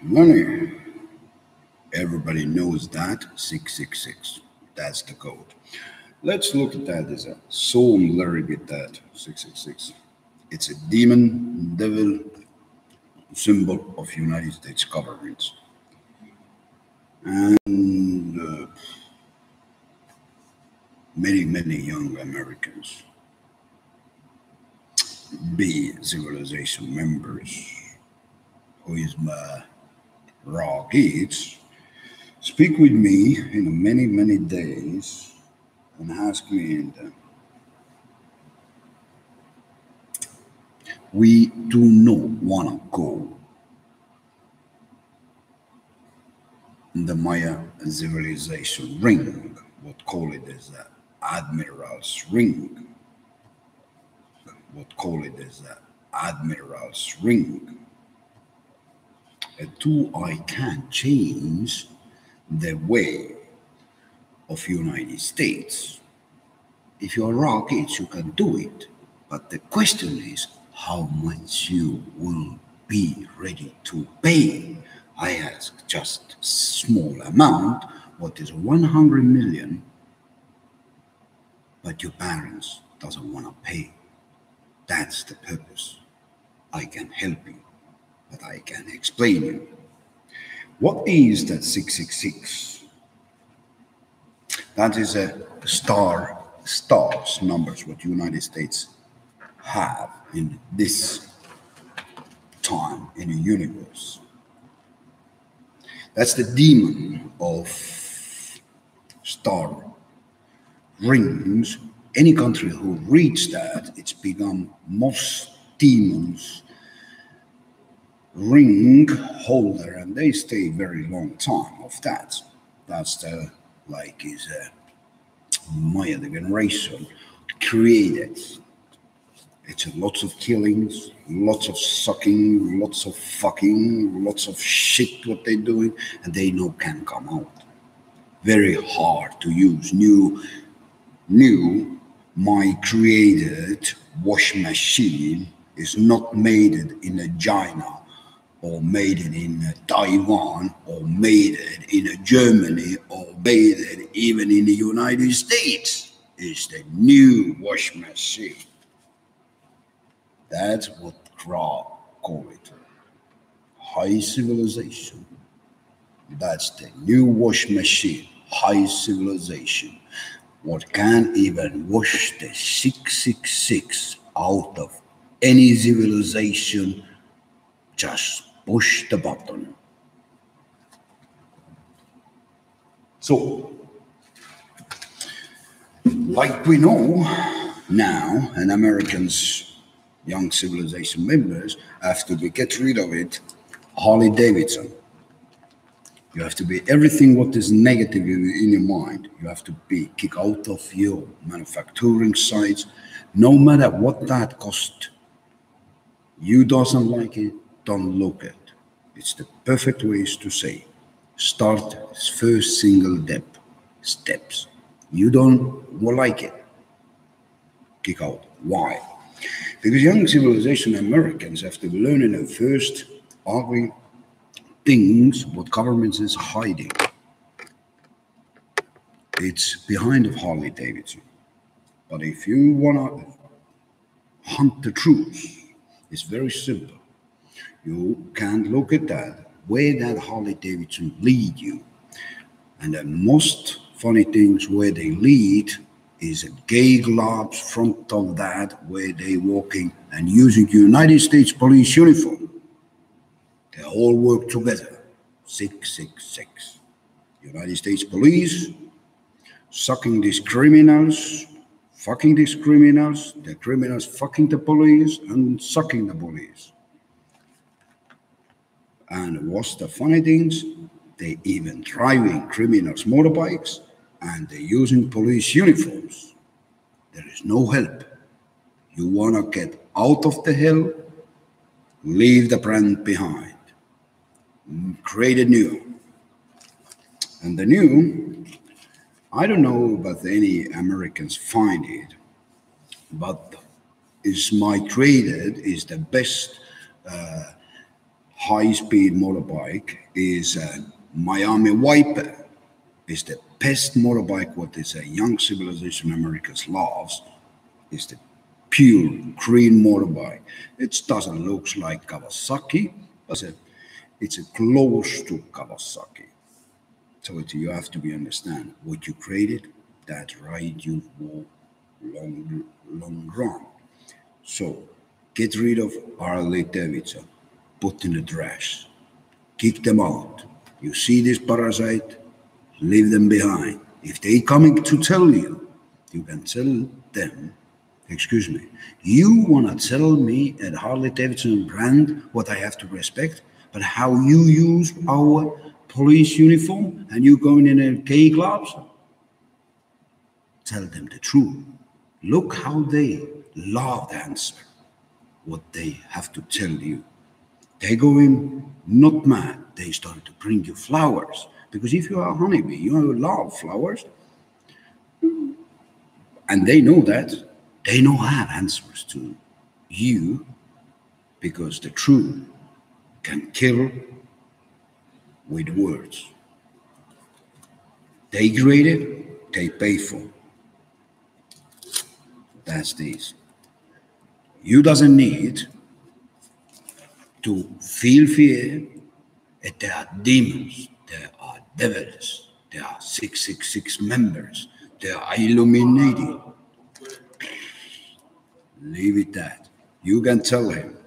Money. Everybody knows that 666. That's the code. Let's look at that as a soul little bit that 666. It's a demon, devil symbol of United States government. And many young Americans, be civilization members, who is my raw kids, speak with me in many days and ask me, and we do not want to go in the Maya civilization ring, what call it as the Admiral's ring, what call it as the Admiral's ring. Two, I can't change the way of United States. If you're rockets, you can do it. But the question is how much you will be ready to pay. I ask just small amount, what is 100 million, but your parents doesn't want to pay. That's the purpose. I can help you, but I can explain you. What is that 666? That is a stars numbers what United States have in this time in the universe. That's the demon of star rings. Any country who reads that, it's become most demons ring holder, and they stay very long time of that. That's the like is a Maya the generation created. It's lots of killings, lots of sucking, lots of fucking, lots of shit what they're doing, and they know can come out. Very hard to use. New, my created wash machine is not made in a China or made it in Taiwan or made it in Germany or made it even in the United States. It's the new wash machine. That's what Ra call it. High civilization. That's the new wash machine. High civilization. What can't even wash the 666 out of any civilization, just push the button. So, like we know now, and Americans, young civilization members, have to get rid of it, Harley Davidson. You have to be everything what is negative in your mind. You have to be kicked out of your manufacturing sites, no matter what that cost. You doesn't like it, don't look at. It's the perfect ways to say. Start first single steps. You don't like it, kick out. Why? Because young civilization Americans have to learn in the first ugly things what governments is hiding. It's behind of Harley Davidson. But if you want to hunt the truth, it's very simple. You can't look at that, where that Harley Davidson lead you. And the most funny things where they lead is a gay globs front of that, where they walking and using United States police uniform. They all work together. 666. United States police sucking these criminals, fucking these criminals, the criminals fucking the police and sucking the police. And what's the funny things? They even driving criminals' motorbikes and they're using police uniforms. There is no help. You want to get out of the hell, leave the brand behind. Create a new. And the new, I don't know if any Americans find it, but is my created is the best high-speed motorbike is a Miami Viper. It's the best motorbike what is a young civilization Americans loves. It's the pure green motorbike. It doesn't look like Kawasaki, but it's a close to Kawasaki. So you have to be understand what you created, that ride you walk long run. So get rid of Harley Davidson, put in the trash, kick them out. You see this parasite, leave them behind. If they coming to tell you, you can tell them, excuse me, you want to tell me at Harley Davidson brand what I have to respect, but how you use our police uniform and you going in a K gloves? Tell them the truth. Look how they love the answer, what they have to tell you. They going not mad. They start to bring you flowers. Because if you are a honeybee, you love flowers. And they know that. They know have answers to you because the truth can kill with words. They create it, they pay for it. That's this. You doesn't need to feel fear. There are demons, there are devils, there are 666 members, there are Illuminati. Leave it that. You can tell him,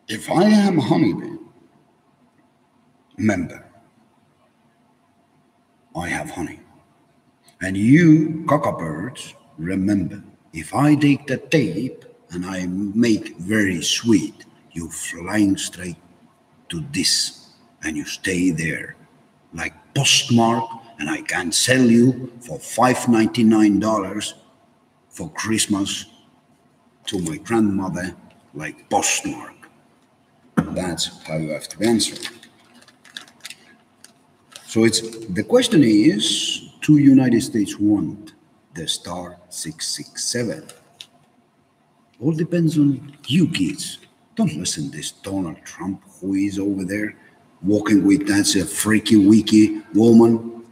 if I am a honeybee member, I have honey. And you cockabirds, remember, if I take the tape and I make very sweet, you flying straight to this and you stay there like postmark, and I can sell you for $5.99 for Christmas to my grandmother like postmark. That's how you have to answer. So the question is, do United States want the star 667? All depends on you kids. Don't listen to this Donald Trump who is over there walking with that freaky wiki woman.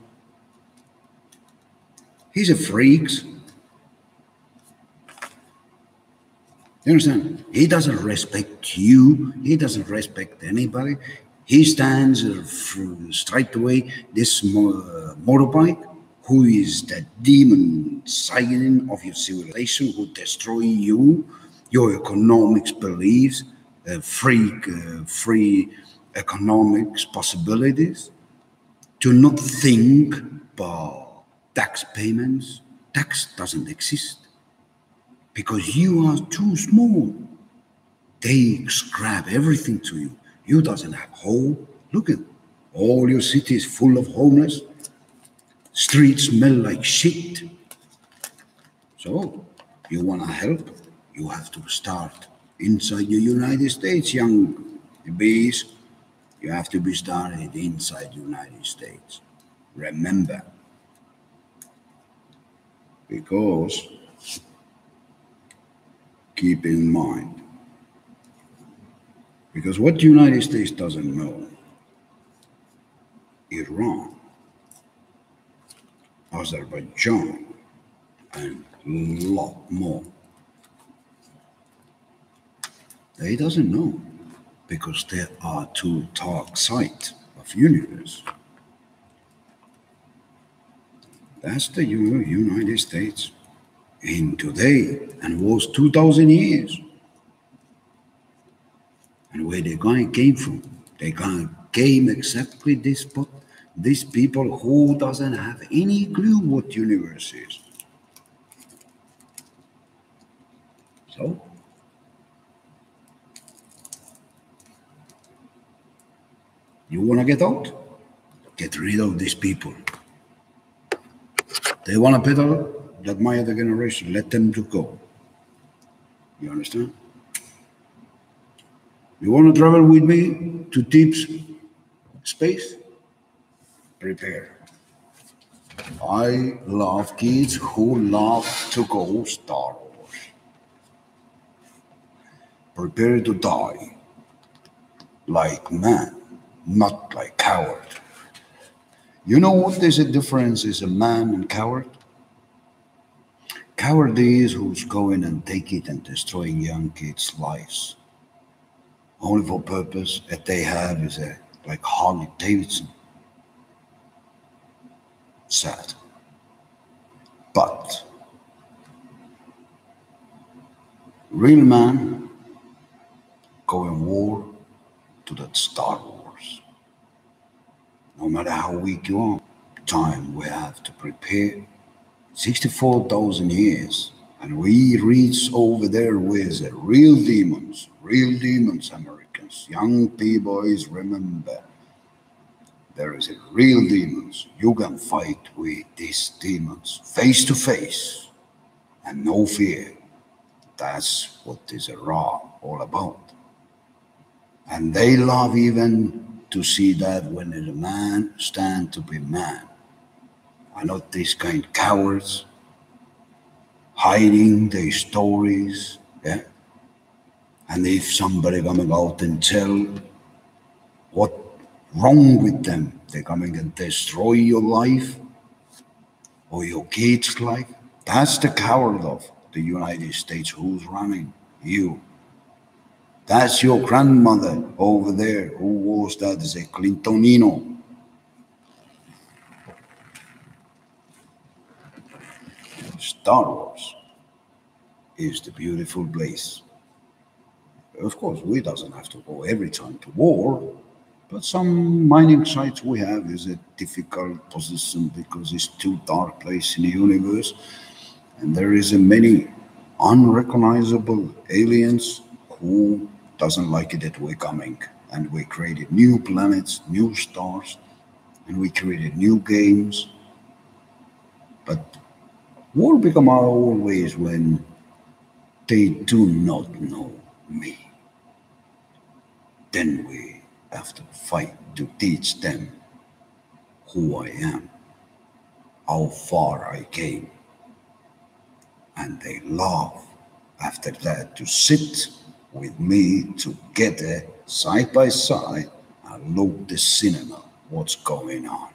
He's a freak. You understand? He doesn't respect you. He doesn't respect anybody. He stands straight away this motorbike, who is the demon sign of your civilization, who destroy you, your economics beliefs, free economics possibilities. Do not think about tax payments. Tax doesn't exist because you are too small. They scrap everything to you. You doesn't have hope. Look at all your cities full of homeless. Streets smell like shit. So you want to help? You have to start inside the United States, young bees. You have to be started inside the United States. Remember, because keep in mind, because what the United States doesn't know, Iran, Azerbaijan, and a lot more, they doesn't know because they are too dark side of universe. That's the United States in today and was 2,000 years. And where they came from? They came exactly this spot. These people who doesn't have any clue what universe is. So, you want to get out? Get rid of these people. They want to pedal that my other generation. Let them to go. You understand? You want to travel with me to deep space? Prepare. I love kids who love to go Star Wars. Prepare to die. like man, not like coward. You know what is the difference is a man and coward? Coward is who's going and take it and destroying young kids' lives. Only for purpose that they have is a like Harley Davidson. Sad. But real man go in war to that Star Wars. No matter how weak you are, time we have to prepare 64,000 years. And we reach over there with the real demons, Americans. Young boys, remember, there is a real demons. You can fight with these demons face to face and no fear. That's what is a Ra all about. And they love even to see that when a man stand to be man. Are not these kind cowards hiding their stories, yeah? And if somebody coming out and tell what wrong with them, they coming and destroy your life or your kids' life. That's the coward of the United States who's running you. That's your grandmother over there who was that is a Clintonino. Star Wars is the beautiful place. Of course, we doesn't have to go every time to war, but some mining sites we have is a difficult position because it's too dark place in the universe, and there is a many unrecognizable aliens who doesn't like it that we're coming, and we created new planets, new stars, and we created new games. But war become always when they do not know me. Then we have to fight to teach them who I am, how far I came. And they love after that to sit with me together side by side and look the cinema, what's going on.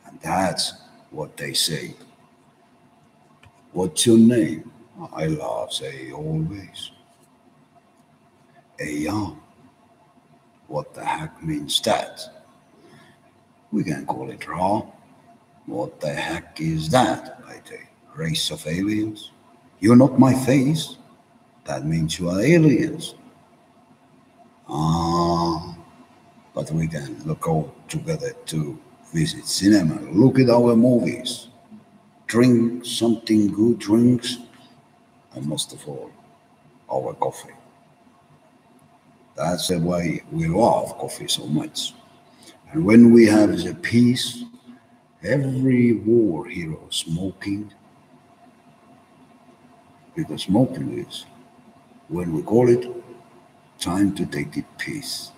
And that's what they say. What's your name? I love say always. Eya. What the heck means that? We can call it Ra. What the heck is that? Like a race of aliens? You're not my face. That means you are aliens. Ah, but we can look out together to visit cinema, look at our movies, drink something good drinks, and most of all, our coffee. That's why we love coffee so much. And when we have the peace, every war hero smoking, because smoking is, when we call it, time to take the peace.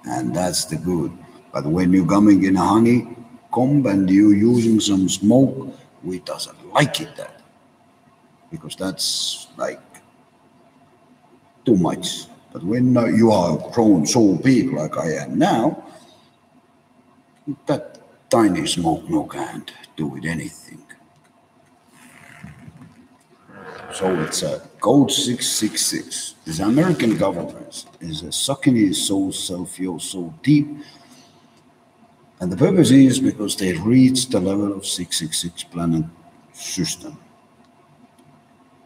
And that's the good. But when you're coming in a honeycomb and you're using some smoke, we doesn't like it that. Because that's like too much. But when you are grown so big like I am now, that tiny smoke no can't do with anything. So it's a code 666. This American government is sucking his soul self-fuel so deep. And the purpose is because they reached the level of 666 planet system.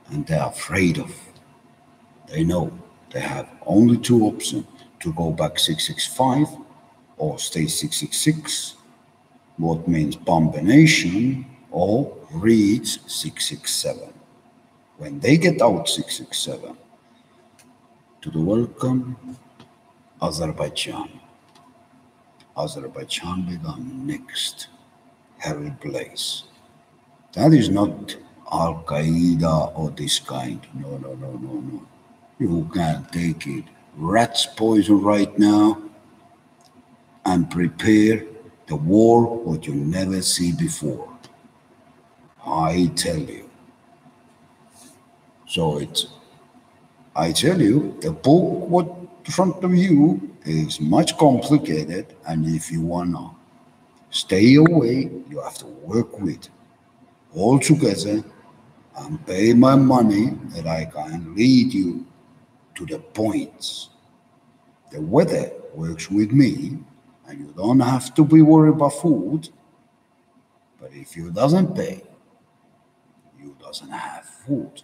And they're afraid of. They know they have only two options to go back 665 or stay 666, what means combination, or reach 667. When they get out 667, to the welcome Azerbaijan. Azerbaijan become next hell place. That is not Al Qaeda or this kind. No, no, no, no, no. You can't take it. Rat's poison right now and prepare the war what you never see before. I tell you. So it's I tell you, the book what in front of you is much complicated, and if you wanna stay away, you have to work with all together and pay my money that I can lead you to the points. The weather works with me, and you don't have to be worried about food. But if you doesn't pay, you doesn't have food.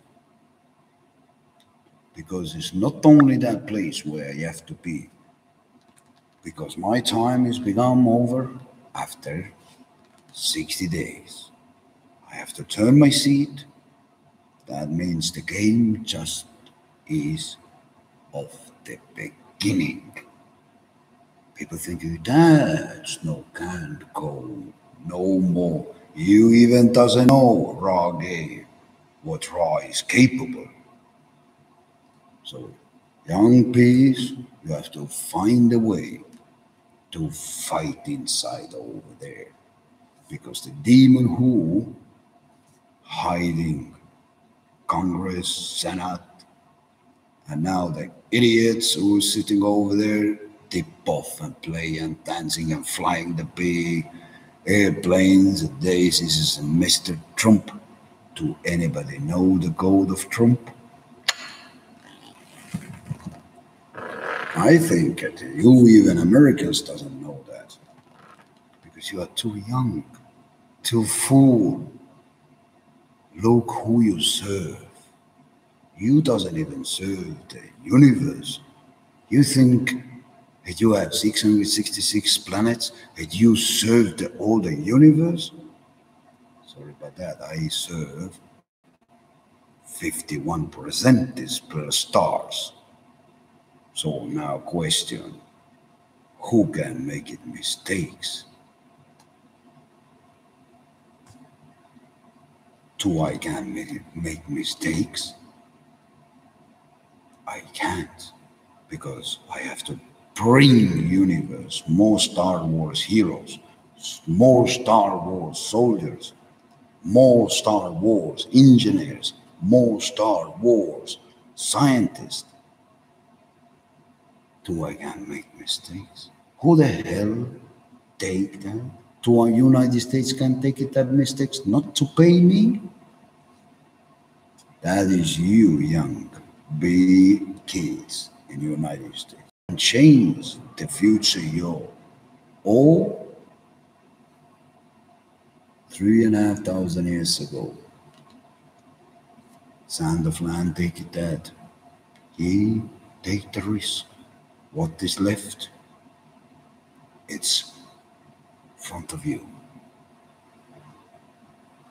Because it's not only that place where you have to be. Because my time is become over after 60 days. I have to turn my seat. That means the game just is of the beginning. People think you that's no can't go no more. You even doesn't know raw game, what raw is capable. So young peas, you have to find a way to fight inside over there. Because the demon who hiding Congress, Senate, and now the idiots who are sitting over there tip off and play and dancing and flying the big airplanes. This is Mr. Trump. Do anybody know the code of Trump? I think that you even Americans doesn't know that because you are too young, too fool. Look who you serve. You doesn't even serve the universe. You think that you have 666 planets and you serve all the universe? Sorry about that. I serve 51% is per stars. So now question, who can make it mistakes? Do I can make mistakes? I can't because I have to bring universe more Star Wars heroes, more Star Wars soldiers, more Star Wars engineers, more Star Wars scientists. Do I can make mistakes? Who the hell take that? To our United States can take it that mistakes not to pay me? That is you, young, big kids in the United States. Change the future, yo. Or 3,500 years ago, Sand of Land take it that. He take the risk. What is left? It's front of you.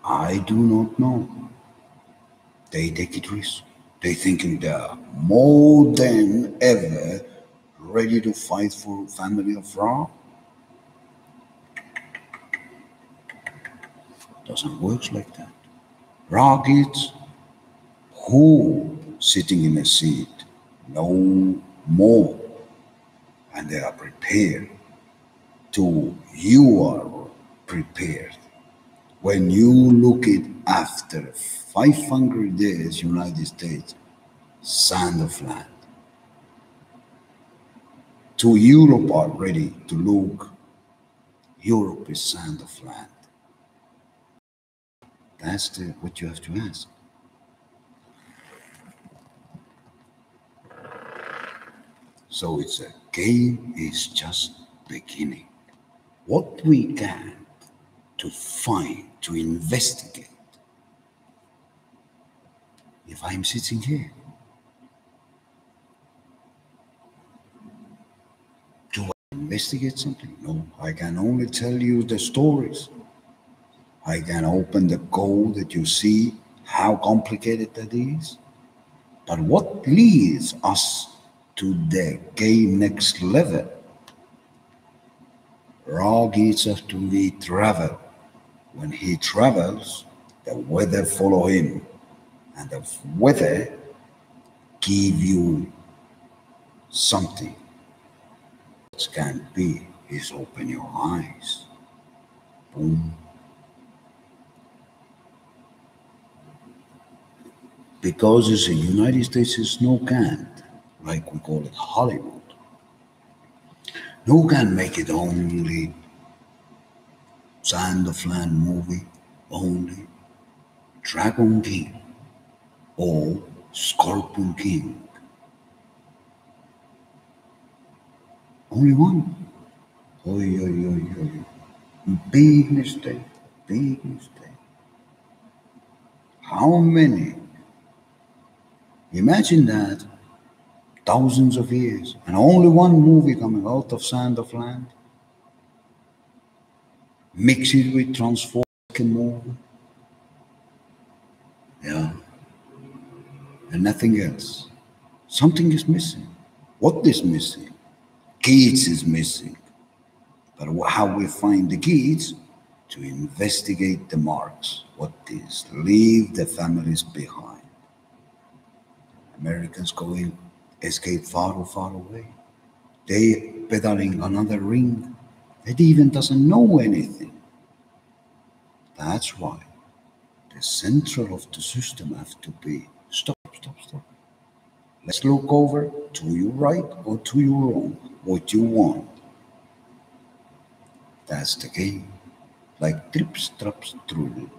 I do not know. They take it risk. They thinking they are more than ever ready to fight for family of Ra. Doesn't work like that. Ra kids who sitting in a seat no more, and they are prepared to you are prepared. When you look it after 500 days, United States, sand of land. To Europe are ready to look. Europe is sand of land. That's what you have to ask. So it's a game is just beginning. What we can to find, to investigate. If I'm sitting here, do I investigate something? No, I can only tell you the stories. I can open the code that you see how complicated that is. But what leads us to the game next level? Ra gets us to the travel. When he travels, the weather follow him, and the weather give you something. What can be is open your eyes. Boom. because it's the United States is no can, like we call it Hollywood. No can make it only Sand of Land movie, only Dragon King or Scorpion King. Only one. Oi, oi, oi, oi. Big mistake. Big mistake. How many? Imagine that. Thousands of years. And only one movie coming out of Sand of Land. Mix it with Transform movie. Yeah. And nothing else. Something is missing. What is missing? Kids is missing. But how we find the kids? To investigate the marks. What is? Leave the families behind. Americans going escape far or far away. They pedaling another ring. It even doesn't know anything. That's why the central of the system have to be stop, stop, stop. Let's look over to your right or to your wrong, what you want. That's the game. Like trips, traps, true.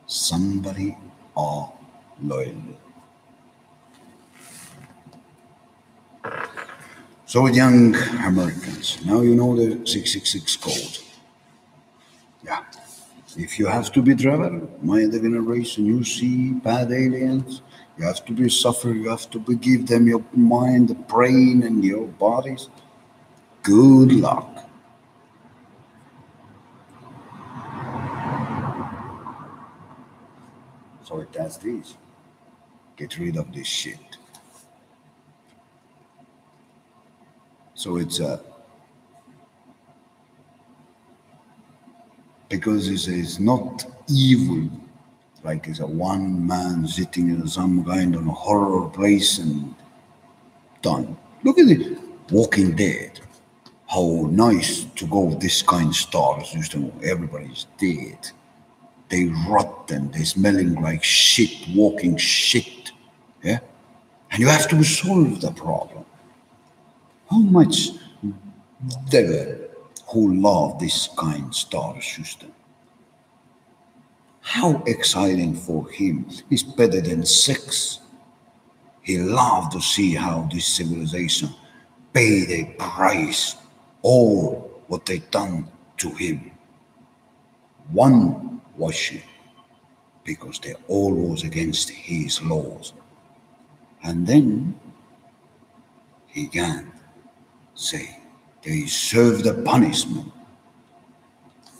Somebody are loyal. So young Americans, now you know the 666 code. Yeah. If you have to be travel, my generation, you see bad aliens, you have to be suffer, you have to be give them your mind, the brain, and your bodies. Good luck. So it does this. Get rid of this shit. So it's because it's not evil, like it's a one man sitting in some kind of a horror place and done. Look at it, Walking Dead. How nice to go this kind of stars. Used to know everybody's dead. They rotten. They smelling like shit, walking shit. Yeah, and you have to solve the problem. How much devil who love this kind star system? How exciting for him is better than sex. He loved to see how this civilization pay the price, all what they done to him. One worship because they all was against his laws. And then he can say they deserve the punishment.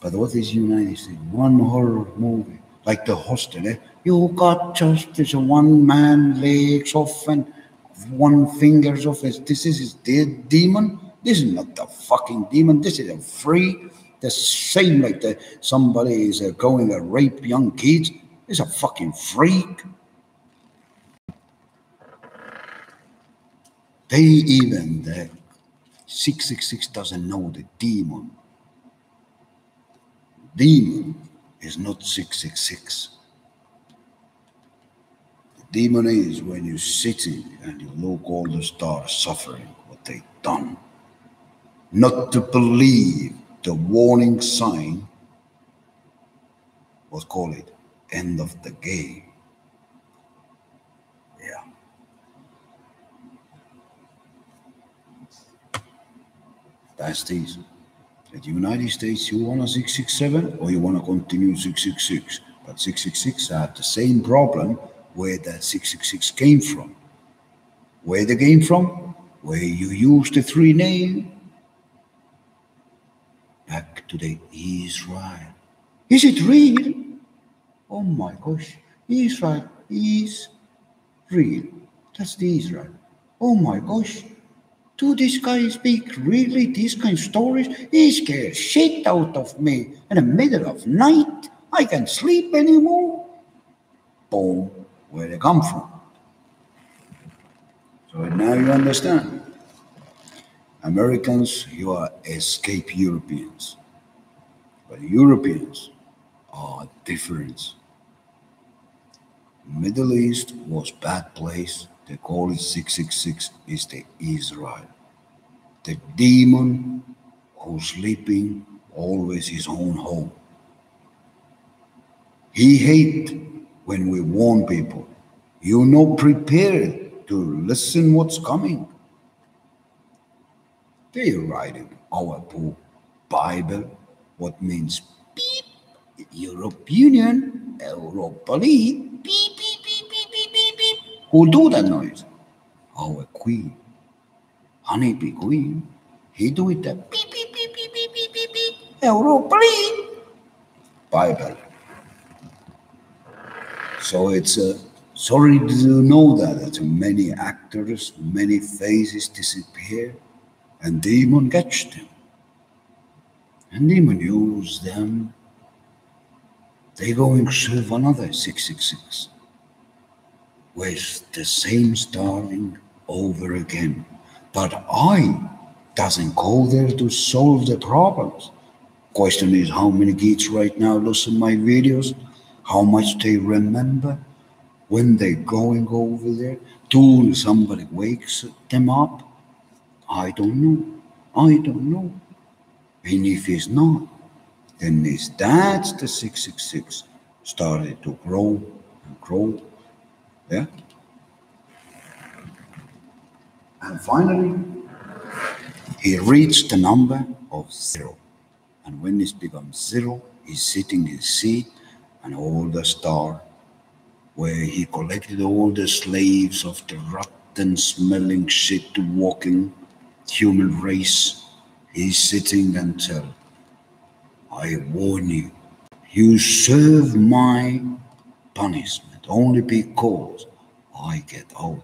But what is United States? One horror movie, like The Hostel. You got just this one man legs off and one fingers off. This is the demon. This is not the fucking demon. This is a freak. The same like the somebody is going to rape young kids. It's a fucking freak. They even the 666 doesn't know the demon. Demon is not 666. The demon is when you're sitting and you look all the stars suffering what they done. Not to believe the warning sign, what call it, end of the game. Yeah. That's this. In the United States, you want a 667 or you want to continue 666. But 666 have the same problem where that 666 came from. Where they came from? Where you used the three name. Back to the Israel. Is it real? Oh my gosh. Israel is real. That's the Israel. Oh my gosh. Do this guy speak really these kind of stories? He scares shit out of me in the middle of night. I can't sleep anymore. Boom, where they come from. So now you understand. Americans, you are escape Europeans. But Europeans are different. Middle East was bad place. They call it 666 is the Israel. The demon who's sleeping always his own home. He hate when we warn people. You're not prepared to listen what's coming. They write in our book, Bible, what means beep, European Union, Europa League, beep, beep, beep, beep, beep, beep, beep. Who do that noise? Our queen, honeybee queen. He do it that beep, beep, beep, beep, beep, beep, beep, beep, Europa League. Bible. So it's sorry to know that many actors, many faces disappear, and demon catch them. And demon use them. They going to serve another 666 with the same starting over again. But I doesn't go there to solve the problems. Question is how many kids right now listen my videos, how much they remember when they going over there till somebody wakes them up. I don't know. I don't know. And if it's not, then that's the 666 started to grow and grow. Yeah. And finally, he reached the number of 0. And when it becomes 0, he's sitting in his seat and all the star where he collected all the slaves of the rotten smelling shit walking human race. He's sitting and tell, I warn you, you serve my punishment only because I get out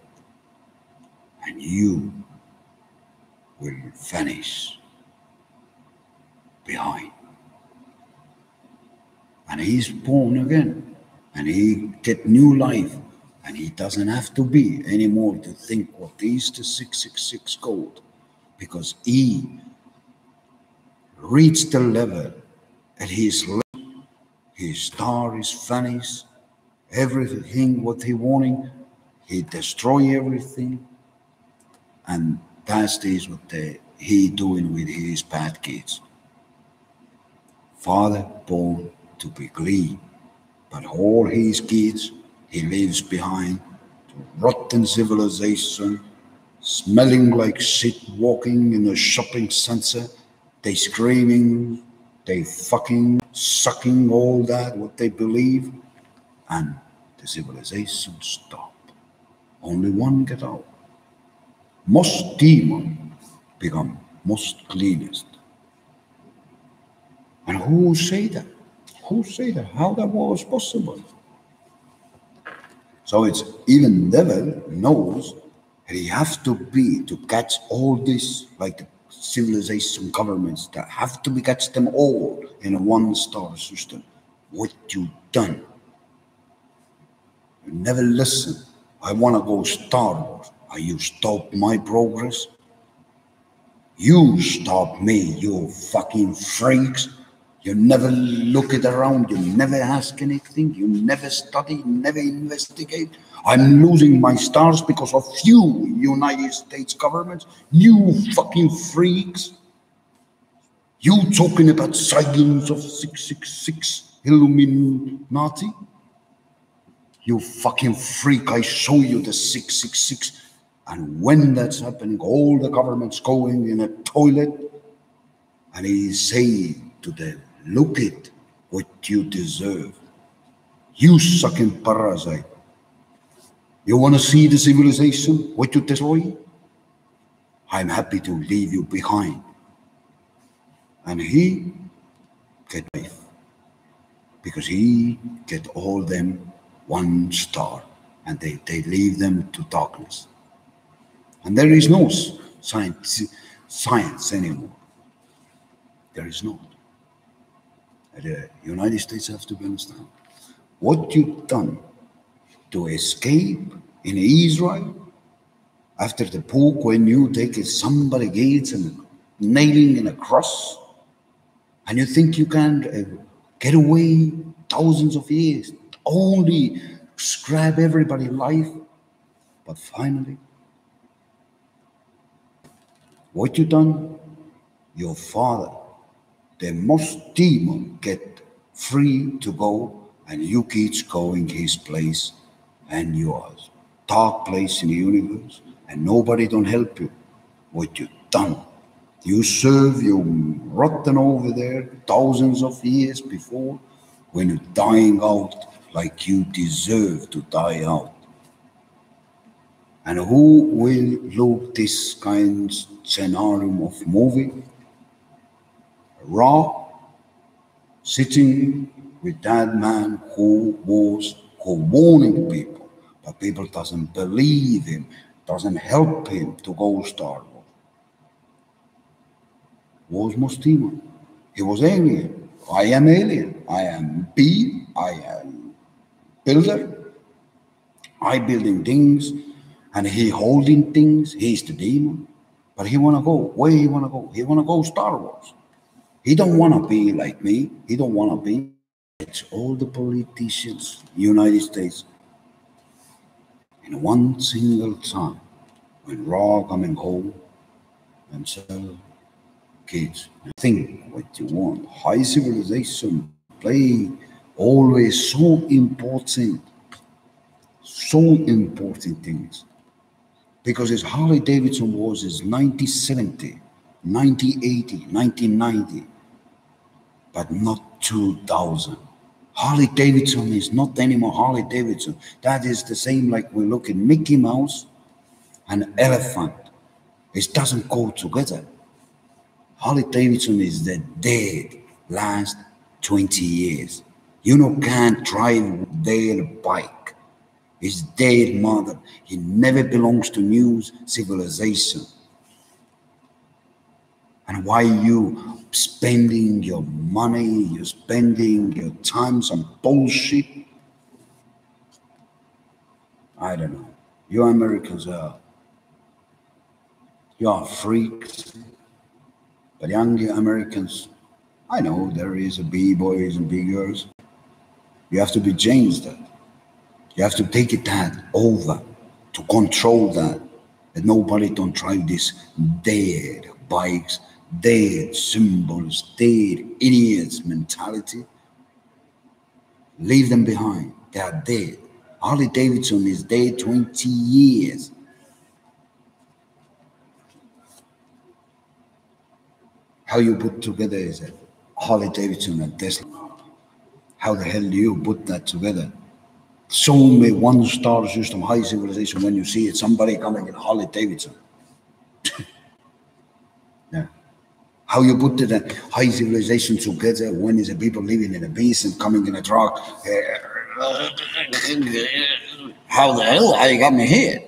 and you will vanish behind. And he's born again and he get new life and he doesn't have to be anymore to think what is the 666 code because he reached the level at his star is vanished, everything what he wanting, he destroy everything, and that is what he doing with his bad kids. Father born to be clean, but all his kids he leaves behind to rotten civilization, smelling like shit, walking in a shopping center. They screaming, they fucking, sucking all that, what they believe, and the civilization stop. Only one get out. Most demon become most cleanest. And who say that? Who say that? How that was possible? So it's even devil knows that he has to be to catch all this, like the civilization governments that have to be catch them all in a one-star system. What you done? You never listen. I want to go Star Wars. Are you stop my progress? You stop me, you fucking freaks. You never look it around, you never ask anything, you never study, never investigate. I'm losing my stars because of you, United States government, you fucking freaks. You talking about sightings of 666 Illuminati? You fucking freak, I show you the 666. And when that's happening, all the government's going in a toilet and he say to them, look at what you deserve. You sucking parasite. You want to see the civilization, what you destroy? I'm happy to leave you behind. And he get life because he get all them one star and they leave them to darkness. And there is no science anymore. There is not. The United States have to understand what you've done to escape in Israel after the book when you take somebody gates and nailing in a cross and you think you can get away thousands of years. Only scrap everybody's life, but finally, what you done? Your father, the most demon, get free to go, and you keeps going his place, and yours dark place in the universe, and nobody don't help you. What you done? You serve, you rotten over there thousands of years before, when you're dying out like you deserve to die out. And who will look this kind scenario of movie? Raw, sitting with that man who warning people, but people doesn't believe him, doesn't help him to go Star Wars. Was Mostima. He was alien. I am alien. I am B. I am builder. I building things, and he holding things. He's the demon, but he wanna go. Where he wanna go? He wanna go Star Wars. He don't wanna be like me. He don't wanna be. It's all the politicians, United States, in one single time, when Raw coming home and tell kids, think what you want. High civilization play always so important things. Because his Harley Davidson was his 1970, 1980, 1990, but not 2000. Harley Davidson is not anymore Harley Davidson. That is the same like we look at Mickey Mouse and elephant. It doesn't go together. Harley Davidson is the dead last 20 years. You know, can't drive their bike. His dead mother. He never belongs to new civilization. And why you spending your money, you're spending your time on bullshit? I don't know. You Americans you are freaks. But young Americans, I know there is a B-boys and B-girls. You have to be changed that. You have to take it that over to control that. That nobody don't drive this dead bikes, dead symbols, dead idiots mentality. Leave them behind. They are dead. Harley Davidson is dead 20 years. How you put together is it Harley Davidson and Tesla? How the hell do you put that together? Show me one star system, high civilization, when you see it, somebody coming in Harley Davidson. Yeah. How you put the high civilization together when is the people living in a base and coming in a truck? How the hell are you got me here?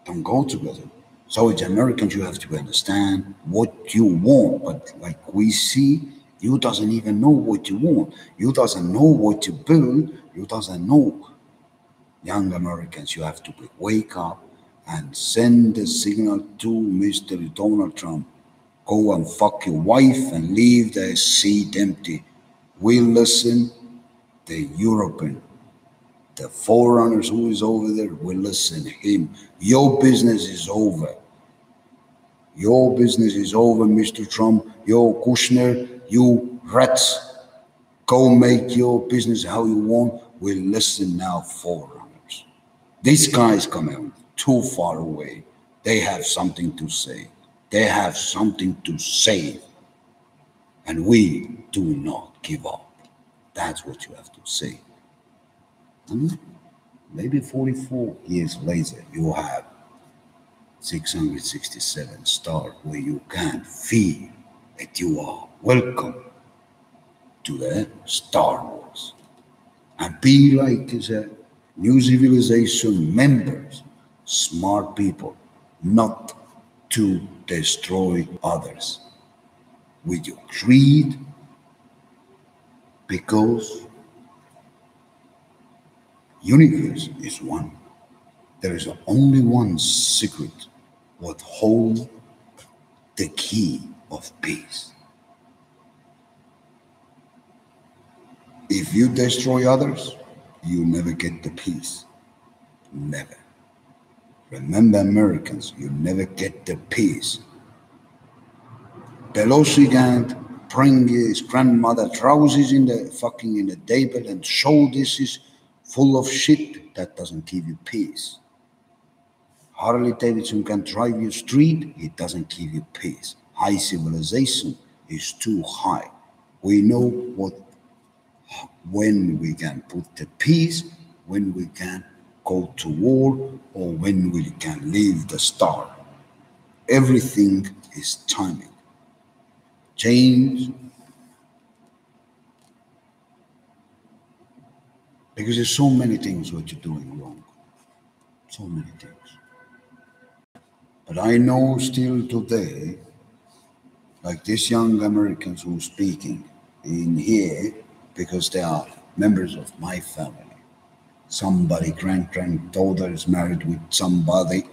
Don't go together. So it's Americans, you have to understand what you want. But like we see, you doesn't even know what you want. You doesn't know what to build. You doesn't know. Young Americans, you have to wake up and send the signal to Mr. Donald Trump. Go and fuck your wife and leave the seat empty. We listen, the European, the foreigners who is over there, we listen to him. Your business is over. Your business is over, Mr. Trump. Your Kushner, you rats. Go make your business how you want. We listen now, foreigners. These guys coming too far away. They have something to say. They have something to say. And we do not give up. That's what you have to say. And maybe 44 years later, you have 667 stars where you can feel that you are welcome to the Star Wars and be like the new civilization members, smart people, not to destroy others with your creed, because universe is one. There is only one secret what holds the key of peace. If you destroy others, you never get the peace. Never. Remember, Americans, you never get the peace. Pelosi can't bring his grandmother trousers in the table and show this is full of shit. That doesn't give you peace. Harley Davidson can drive you street, it doesn't give you peace. High civilization is too high. We know when we can put the peace, when we can go to war, or when we can leave the star. Everything is timing. Change. Because there's so many things what you're doing wrong. So many things. But I know still today, like these young Americans who are speaking in here, because they are members of my family. Somebody, granddaughter is married with somebody,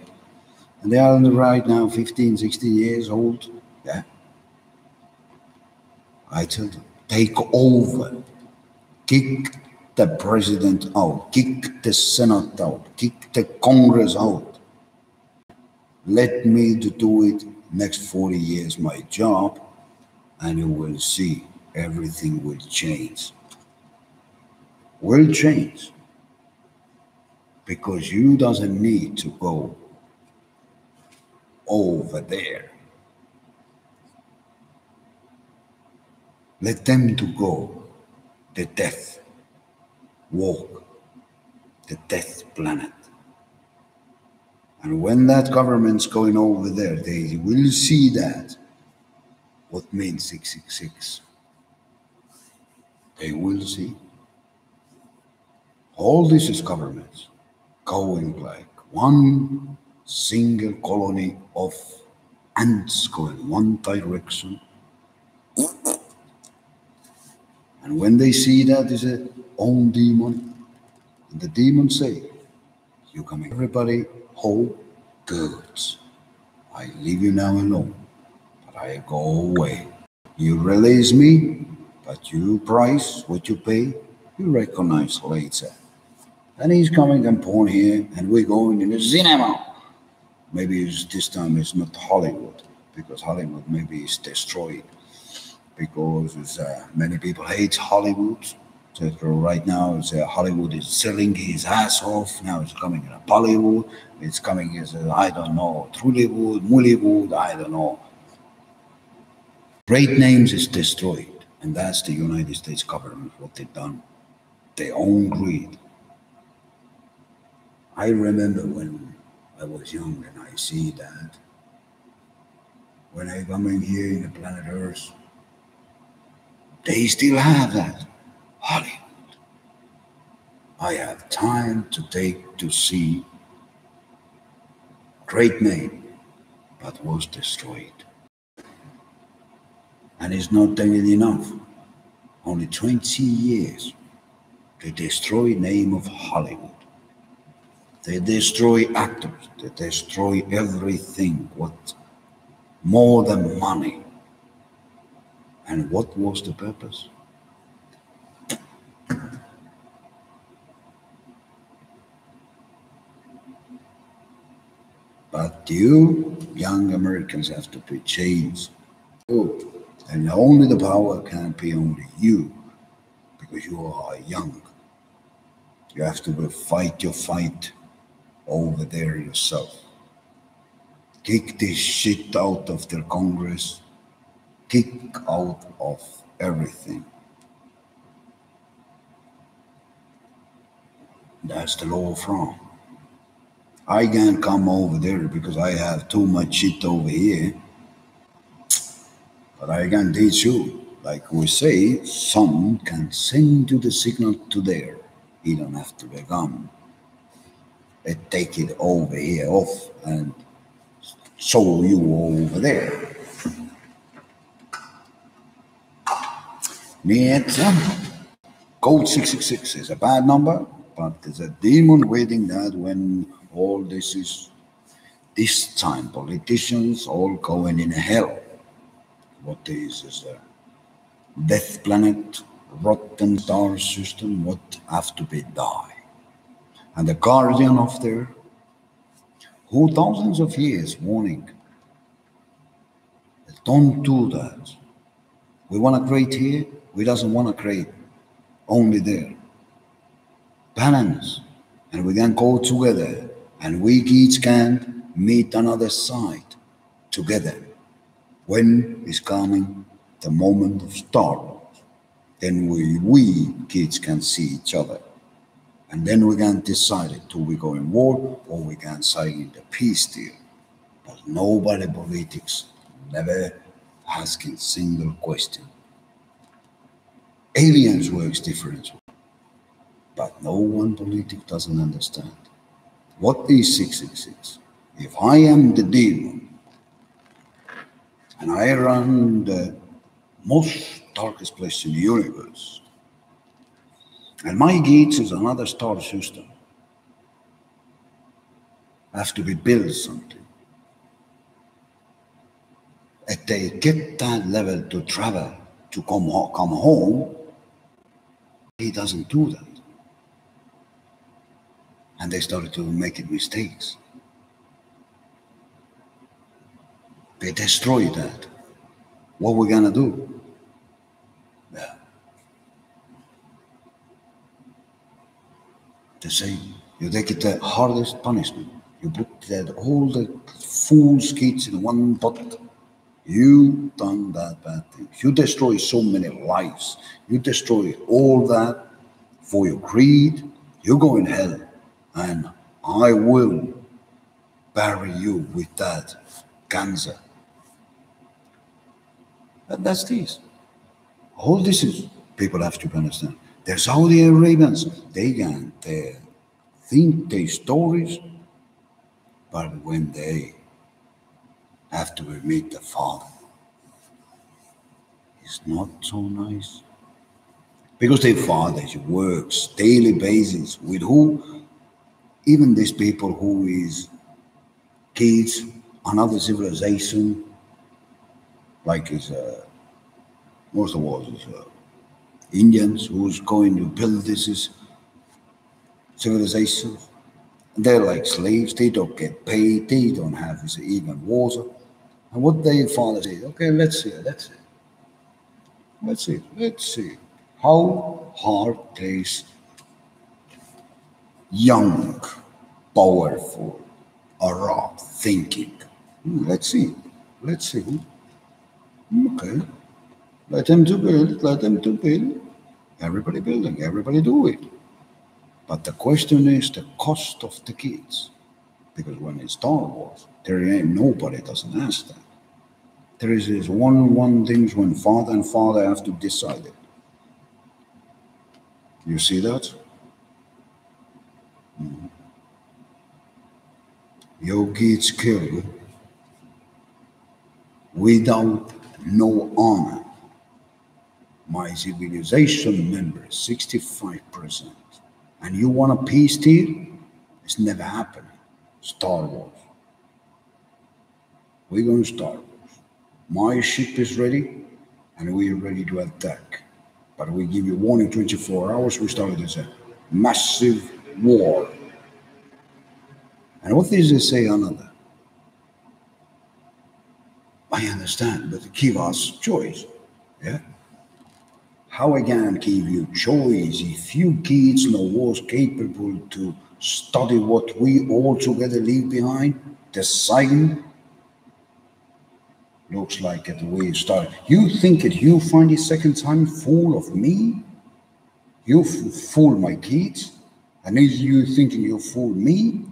and they are right now 15, 16 years old. Yeah. I tell them, take over, kick the president out, kick the Senate out, kick the Congress out. Let me to do it next 40 years, my job, and you will see everything will change. Will change. Because you doesn't need to go over there. Let them to go the death walk, the death planet. And when that government's going over there, they will see that what means 666. They will see. All this is governments going like one single colony of ants going one direction. And when they see that is a own demon, and the demon say, you coming, everybody, hold goods. I leave you now alone, but I go away. You release me, but you price what you pay, you recognize later. And he's coming and born here, and we're going in the cinema. Maybe this time it's not Hollywood, because Hollywood maybe is destroyed. Because many people hate Hollywood. So right now, Hollywood is selling his ass off. Now it's coming in a Bollywood. It's coming as I don't know, Trullywood, Mullywood, I don't know. Great names is destroyed, and that's the United States government what they've done. Their own greed. I remember when I was young and I see that. When I come in here in the planet Earth, they still have that. Hollywood. I have time to take to see great name, but was destroyed. And it's not taken enough. Only 20 years, they destroy name of Hollywood. They destroy actors. They destroy everything. What more than money? And what was the purpose? But you, young Americans, have to be changed. And only the power can be only you, because you are young. You have to fight your fight over there yourself. Kick this shit out of their Congress. Kick out of everything. That's the law from. I can't come over there because I have too much shit over here. But I can teach you. Like we say, some can send you the signal to there. You don't have to become. They take it over here off and show you over there. Code 666 is a bad number, but there's a demon waiting that when all this is, this time politicians all going in hell. What is a death planet, rotten star system would have to be die. And the guardian of there, who thousands of years warning, don't do that. We want to create here, we doesn't want to create only there. Balance. And we can go together and we each can meet another side together. When is coming the moment of Star Wars, then we kids can see each other. And then we can decide it, do we go in war or we can sign the peace deal. But nobody politics, never asking single question. Aliens works different, but no one politic doesn't understand. What is 666? If I am the demon and I run the most darkest place in the universe, and my gates is another star system, have to be built something. If they get that level to travel, to come home, he doesn't do that. And they started to make mistakes. They destroyed that. What we gonna do? Yeah. The same. You take it the hardest punishment. You put that all the fool's kids in one pot. You done that bad thing. You destroy so many lives. You destroy all that for your greed. You go in hell, and I will bury you with that cancer. And that's this. All this is people have to understand. The Saudi Arabians, they can think their stories, but when they have to meet the Father, it's not so nice. Because their Father works daily basis with who? Even these people who is kids, another civilization, like is most of all is Indians who's going to build this civilization. They're like slaves, they don't get paid, they don't have even water. And what their father said, okay, let's see how hard these young, powerful, Arab thinking. Let's see. Okay, let them to build. Everybody building, everybody do it. But the question is the cost of the kids. Because when it's Star Wars, there ain't nobody doesn't ask that. There is this one thing when father and father have to decide it. You see that? Your kids killed without no honor. My civilization members, 65%. And you want a peace deal? It's never happening. Star Wars. We're going to Star Wars. My ship is ready, and we're ready to attack. But we give you warning 24 hours, we started this massive war. And what does it say another? I understand, but give us choice. Yeah? How I can give you choice if you kids no was capable to study what we all together leave behind? The sign looks like it we start. You think it you find it second time full of me? You fool my kids? And is you thinking you fool me?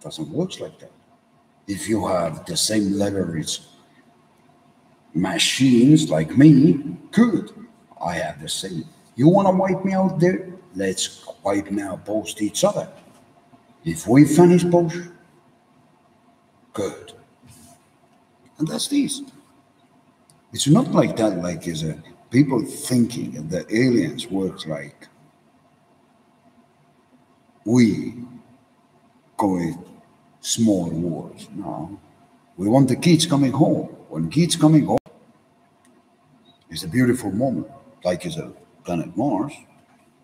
Doesn't work like that. If you have the same leverage machines like me, good. I have the same. You want to wipe me out there? Let's wipe now both each other. If we finish both, good. And that's this. It's not like that, like is a people thinking that the aliens work like we going small wars. No. We want the kids coming home. When kids coming home, it's a beautiful moment. Like is a planet Mars,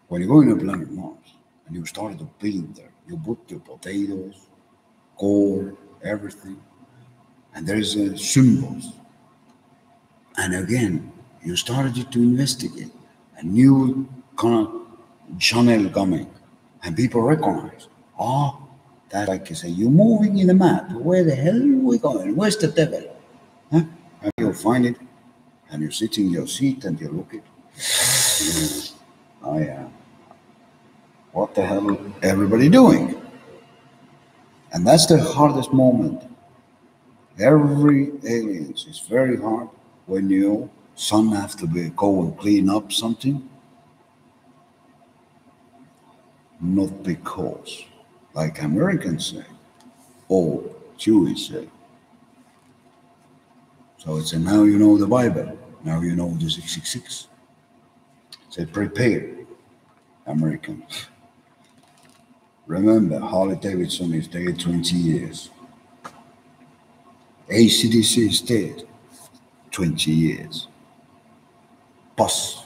when you go in a planet Mars and you started to build there, you put your potatoes, core, everything, and there's symbols. And again, you started to investigate a new kind of channel coming, and people recognize, ah, that's like you say, you're moving in a map. Where the hell are we going? Where's the devil? Huh? And you'll find it, and you sit in your seat and you look at it. Oh, yeah. What the hell everybody doing? And that's the hardest moment. Every aliens is very hard when you son have to be go and clean up something, not because, like Americans say, or Jewish say. So it's a now you know the Bible, now you know the 666. Say prepare, Americans. Remember, Harley Davidson is dead 20 years. ACDC is dead 20 years. Bus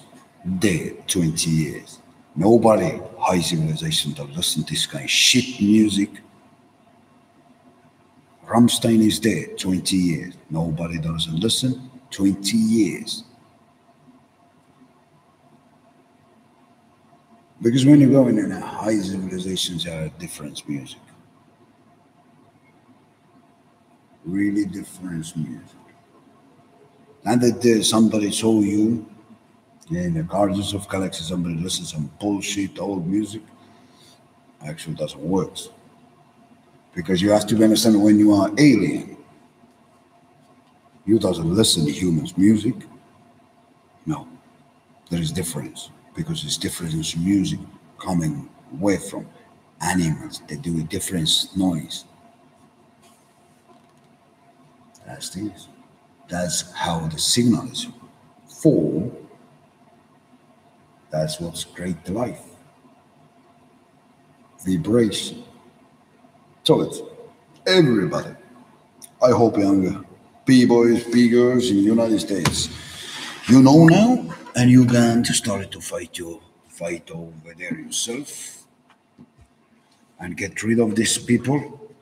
dead 20 years. Nobody high civilization that listen to this kind of shit music. Rammstein is dead 20 years. Nobody doesn't listen 20 years. Because when you go in a high civilizations are different music. Really different music. And that somebody show you in the Guardians of Galaxy, somebody listens to some bullshit old music, actually doesn't work. Because you have to understand when you are alien, you doesn't listen to humans' music. No, there is difference because it's different music coming away from animals. They do a different noise. That's this. That's how the signals fall. That's what's great to life. Vibration. So it's everybody. I hope younger B-boys, B-girls in the United States. You know now, and you can start to fight over there yourself and get rid of these people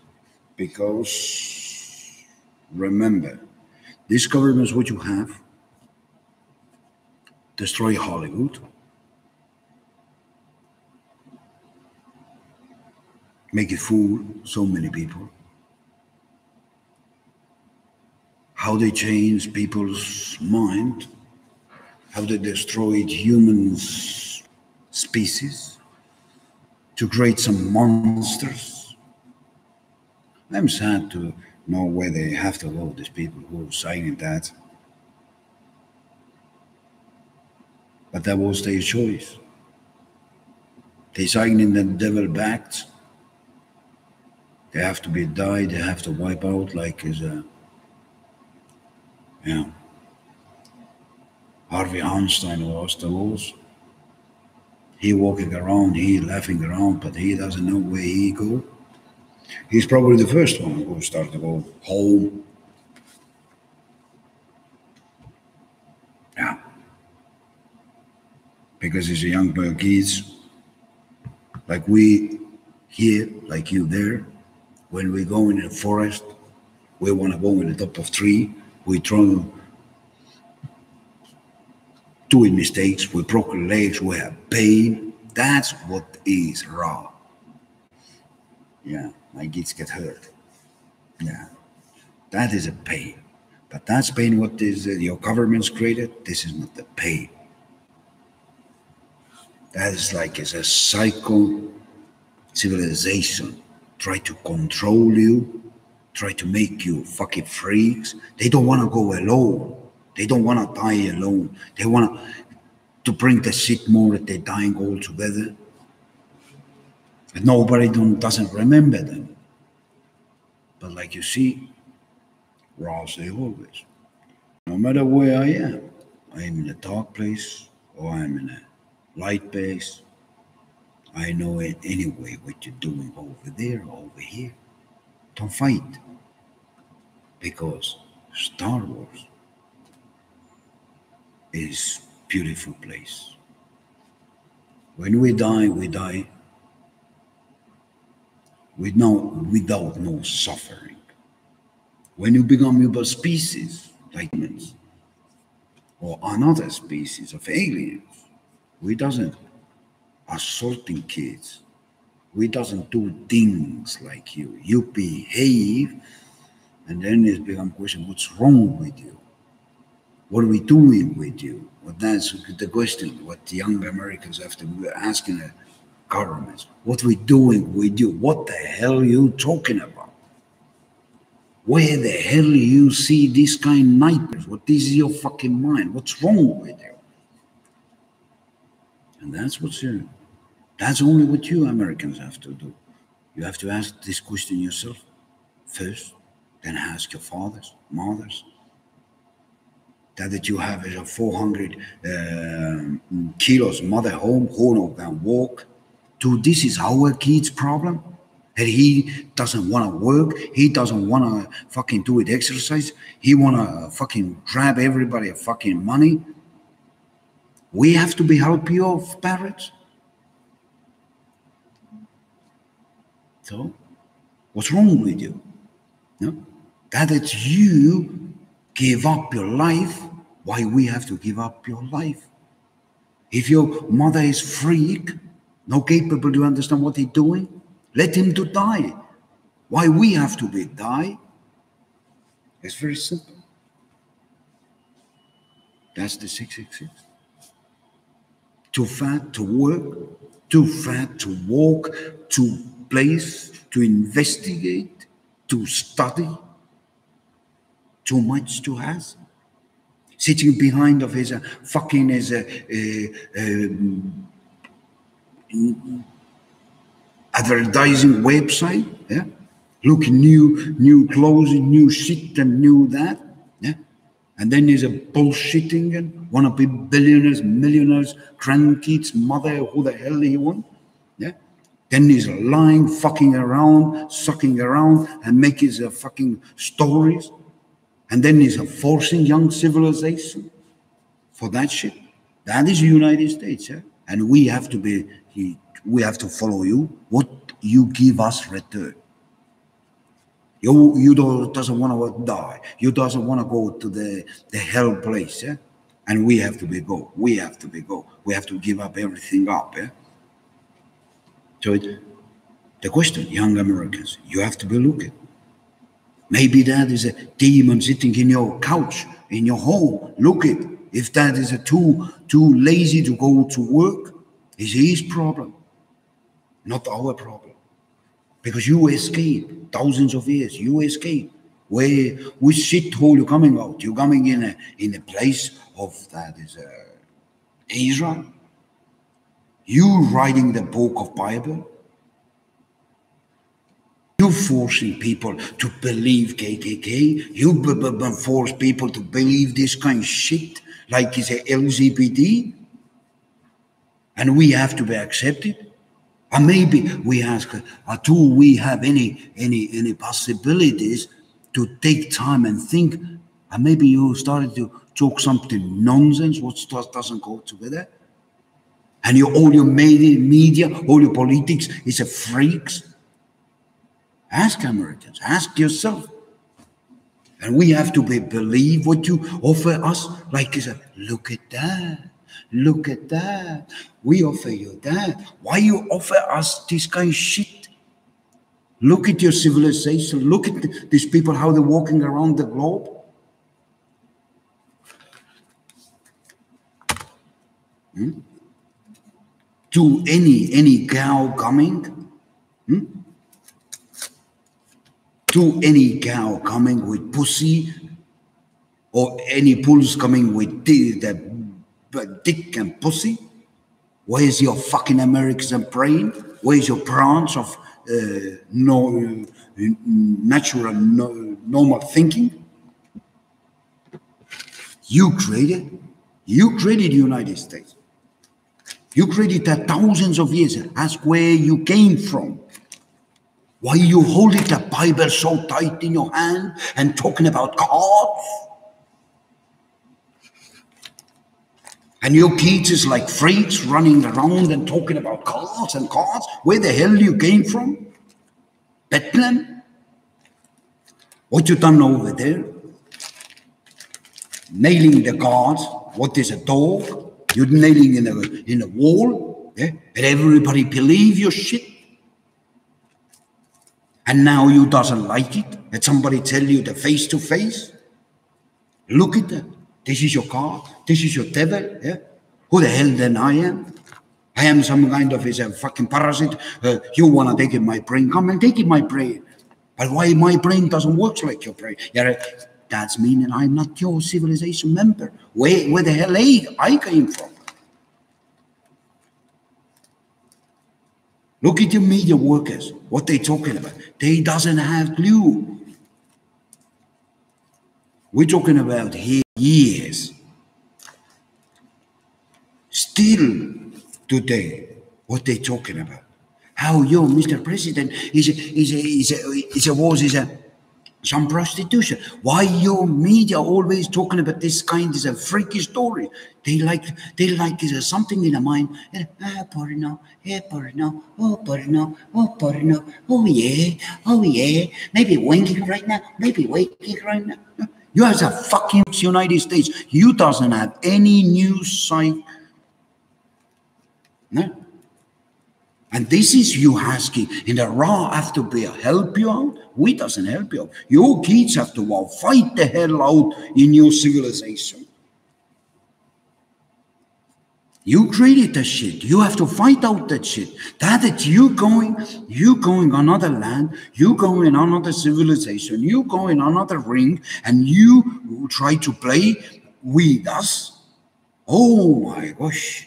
because remember, this government is what you have. Destroy Hollywood. Make it fool so many people. How they change people's mind, how they destroyed humans' species to create some monsters. I'm sad to know where they have to go, these people who are signing that. But that was their choice. They signed in the devil pact. They have to be died, they have to wipe out like is a yeah. Harvey Einstein was the laws. He walking around, he laughing around, but he doesn't know where he go. He's probably the first one who started to go home. Yeah. Because he's a young boy kids, like we here, like you there. When we go in the forest, we want to go in the top of tree. We try doing mistakes. We broke legs. We have pain. That's what is raw. Yeah, my kids get hurt. Yeah, that is a pain. But that's pain. What is your government's created? This is not the pain. That is like it's a psycho civilization. Try to control you. Try to make you fucking freaks. They don't want to go alone. They don't want to die alone. They want to bring the shit more that they're dying all together. And nobody doesn't remember them. But like you see, Raw say always, no matter where I am in a dark place or I'm in a light place, I know it anyway what you're doing over there or over here. Don't fight. Because Star Wars is beautiful place. When we die without no suffering. When you become a species, like humans, or another species of aliens, we doesn't assaulting kids. We doesn't do things like you. You behave, and then it's become question, what's wrong with you? What are we doing with you? Well, that's the question, what the young Americans have to be asking the governments. What are we doing with you? What the hell are you talking about? Where the hell you see this kind of nightmares? What is your fucking mind? What's wrong with you? And that's what's here. That's only what you Americans have to do. You have to ask this question yourself first, then ask your fathers, mothers. That you have is a 400 kilos mother home who can walk. This is our kid's problem. That he doesn't want to work. He doesn't want to fucking do it exercise. He want to fucking grab everybody fucking money. We have to be help your parents. So, what's wrong with you? No? That you give up your life. Why we have to give up your life? If your mother is freak, not capable to understand what he's doing, let him to die. Why we have to be die? It's very simple. That's the 666. Too fat to work, too fat to walk, too place to investigate, to study, too much to ask. Sitting behind of his fucking advertising website, yeah, looking new clothes, new shit and new that, yeah, and then he's a bullshitting and wanna be billionaires, millionaires, grandkids, mother, who the hell he want, yeah. Then he's lying, fucking around, sucking around, and making his fucking stories. And then he's forcing young civilization for that shit. That is the United States, yeah? And we have to follow you. What you give us return. You doesn't want to die. You doesn't want to go to the hell place, yeah? And we have to be go. We have to be go. We have to give up everything up, yeah? So the question, young Americans, you have to be looking. Maybe that is a demon sitting in your couch, in your home. Look it. If that is too lazy to go to work, it's his problem, not our problem. Because you escape thousands of years. You escape. Which shithole you coming out? You're coming in a place of that is Israel. You writing the book of Bible. You forcing people to believe KKK. You force people to believe this kind of shit like it's a LGBT. And we have to be accepted. And maybe we ask, do we have any possibilities to take time and think? And maybe you started to talk something nonsense, what doesn't go together. And all your media, all your politics is a freaks. Ask Americans, ask yourself. And we have to believe what you offer us. Like you said, look at that. Look at that. We offer you that. Why you offer us this kind of shit? Look at your civilization. Look at these people, how they're walking around the globe. To any cow coming? To any cow coming with pussy, or any bulls coming with the dick and pussy? Where's your fucking American brain? Where's your branch of natural normal thinking? You created the United States. You created that thousands of years. Ask where you came from. Why you holding the Bible so tight in your hand and talking about God? And your kids is like freaks running around and talking about cars and cars. Where the hell you came from? Bethlehem? What you done over there? Nailing the cars. What is a dog? You're nailing in a wall. Yeah? And everybody believe your shit. And now you doesn't like it. That somebody tell you the face to face. Look at that. This is your car. This is your devil. Yeah? Who the hell then I am? I am some kind of a fucking parasite. You want to take in my brain? Come and take in my brain. But why my brain doesn't work like your brain? Yeah, that's meaning I'm not your civilization member. Where the hell I came from? Look at your media workers. What they talking about? They doesn't have clue. We're talking about here years. Still today, what they talking about? How you, Mr. President, was some prostitution. Why your media always talking about this kind of a freaky story? They like something in their mind. Porno, porno, porno, oh yeah, maybe winking right now, maybe waking right now. You as a fucking United States, you doesn't have any news site. No. And this is you asking in the raw have to be help you out. We doesn't help you out. Your kids have to fight the hell out in your civilization. You created the shit. You have to fight out that shit. That you going another land, you going another civilization, you going another ring, and you try to play with us. Oh my gosh.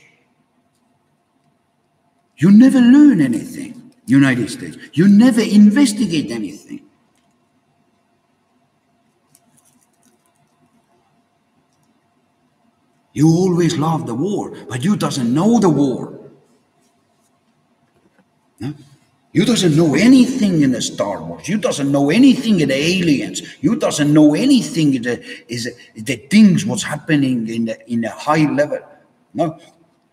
You never learn anything, United States. You never investigate anything. You always love the war, but you doesn't know the war. No? You doesn't know anything in the Star Wars. You doesn't know anything in the aliens. You doesn't know anything in the things what's happening in a high level. No.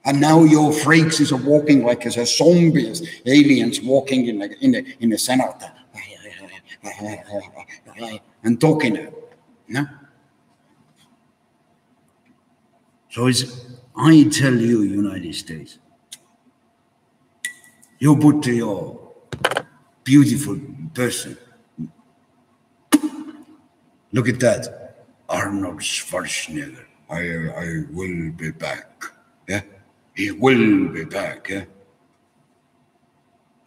And now your freaks is walking like as a zombies, aliens walking in the center and talking. No? So I tell you, United States, you put your beautiful person. Look at that, Arnold Schwarzenegger. I will be back. Yeah. He will be back, yeah?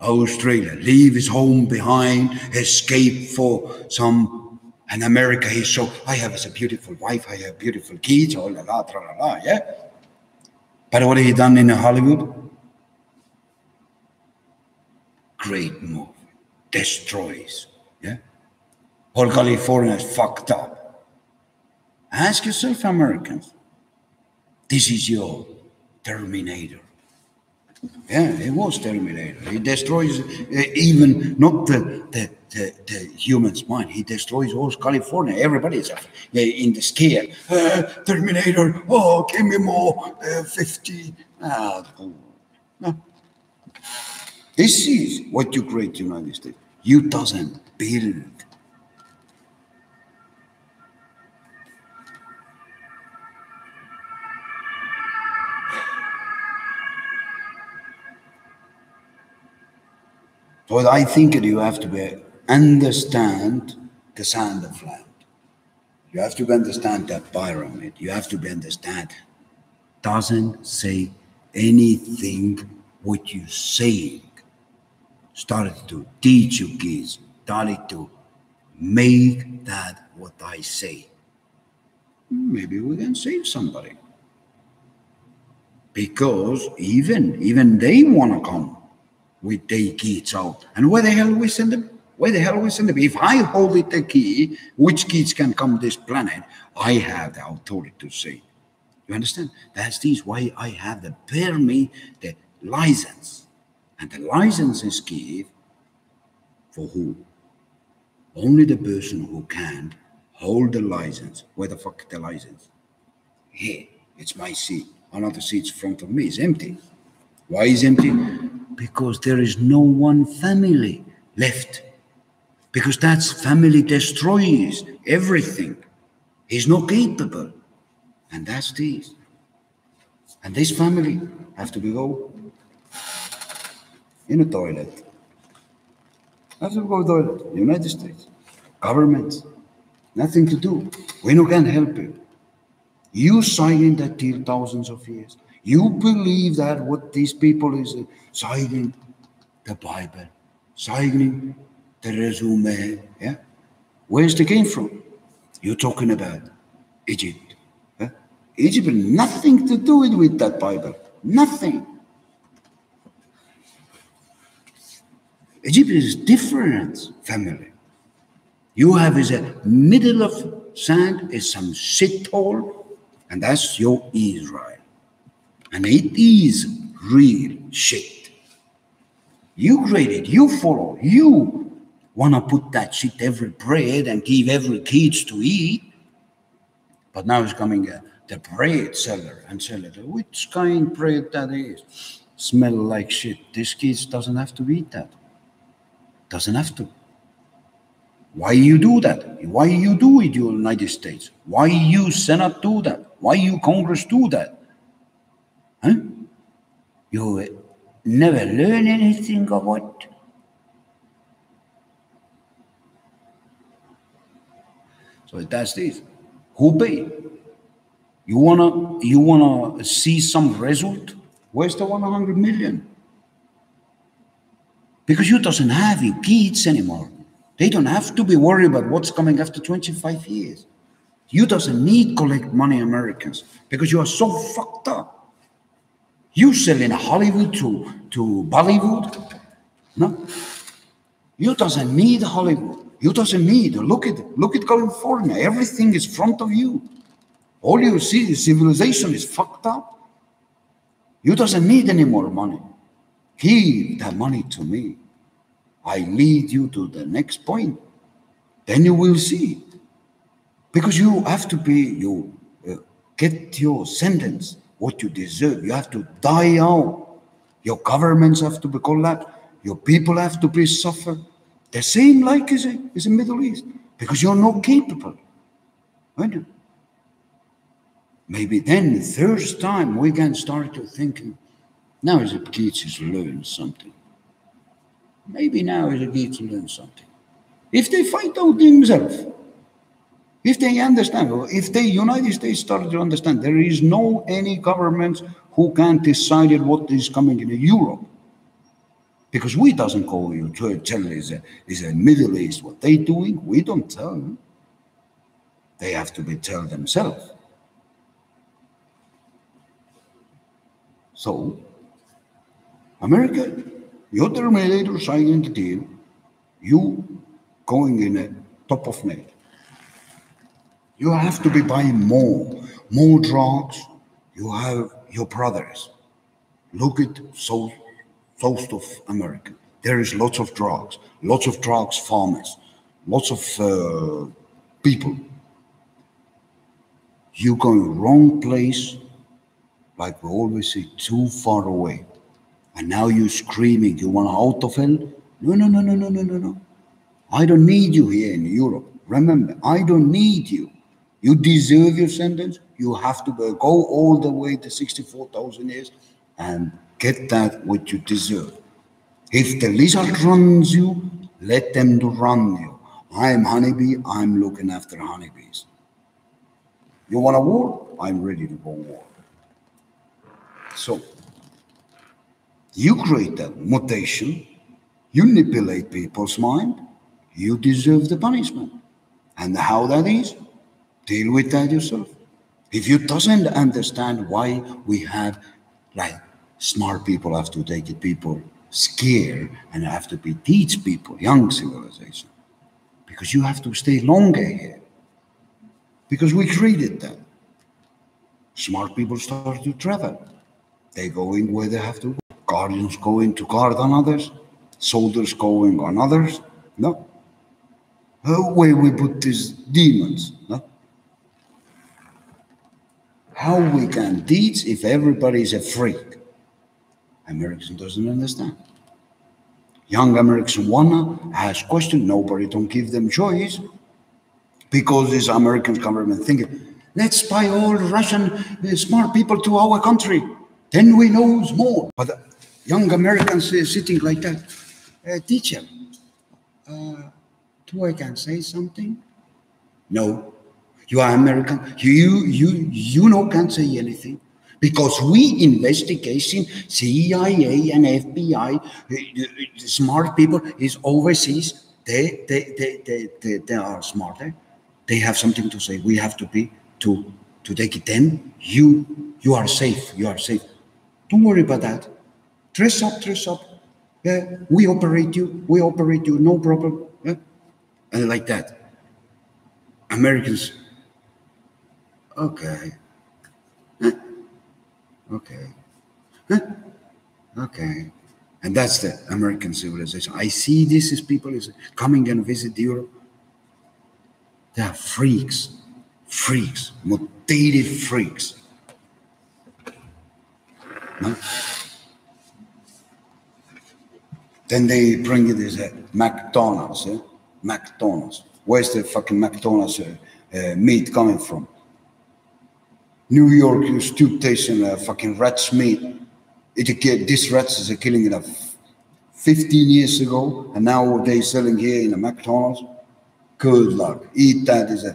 Australia, leave his home behind, escape for and America, he's so, I have a beautiful wife, I have beautiful kids, all la la, tra la la, yeah? But what have he done in Hollywood? Great move, destroys, yeah? Whole California is fucked up. Ask yourself, Americans, this is your Terminator. Yeah, it was Terminator. He destroys even not the human's mind. He destroys all California. Everybody is in the scare. Terminator. Oh, give me more 50. No. This is what you create, United States. You doesn't build. So I think that you have to understand the sound of land. You have to understand that pyramid. You have to understand. Doesn't say anything what you're saying. Started to teach you kids. Started to make that what I say. Maybe we can save somebody. Because even they want to come. We take kids out. And where the hell we send them? Where the hell we send them? If I hold it the key, which kids can come this planet, I have the authority to say. You understand? That's this why I have the permit, the license. And the license is given for who? Only the person who can hold the license. Where the fuck is the license? Here, it's my seat. another seat in front of me is empty. Why is empty? Because there is no one family left. Because that family destroys everything. He's not capable. And that's this. And this family have to go in a toilet. Have to go to the toilet. United States. Government. Nothing to do. We no can help you. You signing that deal thousands of years. You believe that what these people is signing the Bible, signing the resume, yeah? Where's the came from? You're talking about Egypt. Huh? Egypt has nothing to do with that Bible. Nothing. Egypt is different family. You have is a middle of sand is some shithole, and that's your Israel. And it is real shit. You create it, you follow, you want to put that shit every bread and give every kids to eat. But now is coming the bread seller and sell it. Which kind of bread that is? Smell like shit. This kids doesn't have to eat that. Doesn't have to. Why you do that? Why you do it, you United States? Why you Senate do that? Why you Congress do that? Huh? You never learn anything of what? So that's this. Who pay? You wanna see some result? Where's the 100 million? Because you doesn't have your kids anymore. They don't have to be worried about what's coming after 25 years. You doesn't need collect money, Americans, because you are so fucked up. You selling Hollywood to Bollywood? No. You doesn't need Hollywood. You doesn't need. Look at California. Everything is front of you. All you see is civilization is fucked up. You doesn't need any more money. Give that money to me. I lead you to the next point. Then you will see. Because you have to be, get your sentence, what you deserve. You have to die out. Your governments have to be collapsed. Your people have to be suffer. The same like is in Middle East. Because you're not capable. Right? Maybe then the third time we can start to thinking, now is the kids learn something. Maybe now is the kids learn something. If they find out themselves, if they understand, if the United States started to understand, there is no any government who can decide what is coming in Europe. Because we doesn't call you to tell is a Middle East what they doing. We don't tell them. They have to be tell themselves. So, America, your Terminator signing the deal, you going in a top of net. You have to be buying more drugs. You have your brothers. Look at south of America. There is lots of drugs farmers, lots of people. You going wrong place, like we always say, too far away. And now you're screaming, you want out of hell? No. I don't need you here in Europe. Remember, I don't need you. You deserve your sentence. You have to go all the way to 64,000 years and get that what you deserve. If the lizard runs you, let them run you. I'm honeybee, I'm looking after honeybees. You want a war? I'm ready to go war. So, you create that mutation, you manipulate people's mind, you deserve the punishment. And how that is, deal with that yourself. If you doesn't understand why we have, like, smart people have to take it, people scared, and have to be teach people, young civilization. Because you have to stay longer here. Because we created that. Smart people start to travel. They going where they have to go. Guardians going to guard on others. Soldiers going on others. No. Where we put these demons. No. how we can teach if everybody is a freak? American doesn't understand. Young Americans wanna ask questions. Nobody don't give them choice because this American government thinking, let's buy all Russian smart people to our country. Then we know more. But young Americans sitting like that, teacher, do I can say something? No. You are American. You know can't say anything. Because we investigation, CIA and FBI, smart people is overseas. They are smarter. They have something to say. We have to be to take it. Then you are safe. You are safe. Don't worry about that. Dress up. Yeah, we operate you. No problem. Yeah? And like that. Americans. Okay. Okay. Okay. And that's the American civilization. I see this as people is coming and visit Europe. They are freaks, mutated freaks. No? Then they bring it as a McDonald's. McDonald's. Where's the fucking McDonald's meat coming from? New York used to taste fucking rat's meat. This rats is killing it 15 years ago, and now they're selling here in a McDonald's. Good luck. Eat that is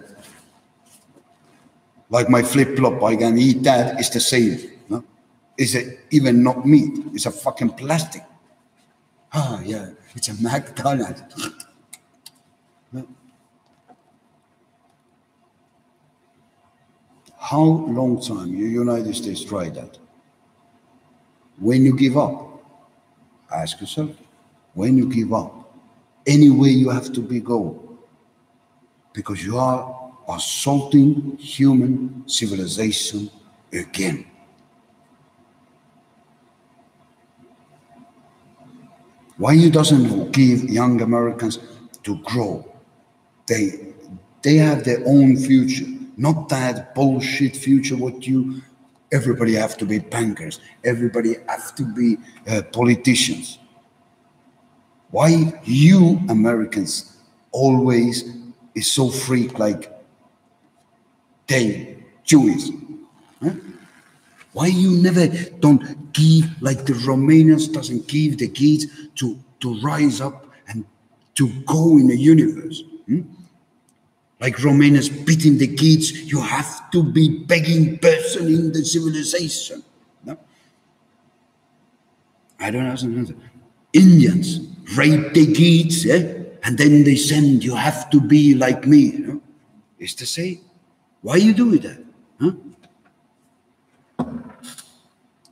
like my flip-flop. I can eat that. It's the same. No? It's even not meat. It's a fucking plastic. Ah, yeah. It's a McDonald's. No? How long time the United States tried that? When you give up, ask yourself, when you give up, anyway you have to go, because you are assaulting human civilization again. Why you doesn't give young Americans to grow? They have their own future, not that bullshit future what everybody have to be bankers, everybody have to be politicians. Why you Americans always is so freak like they Jewish? Huh? Why you never don't give like the Romanians doesn't give the kids to rise up and to go in the universe? Like Romanians beating the kids, you have to be begging person in the civilization. No? I don't understand. Indians rape the kids, and then they send, you have to be like me. You know? It's the same. Why you do that? Huh?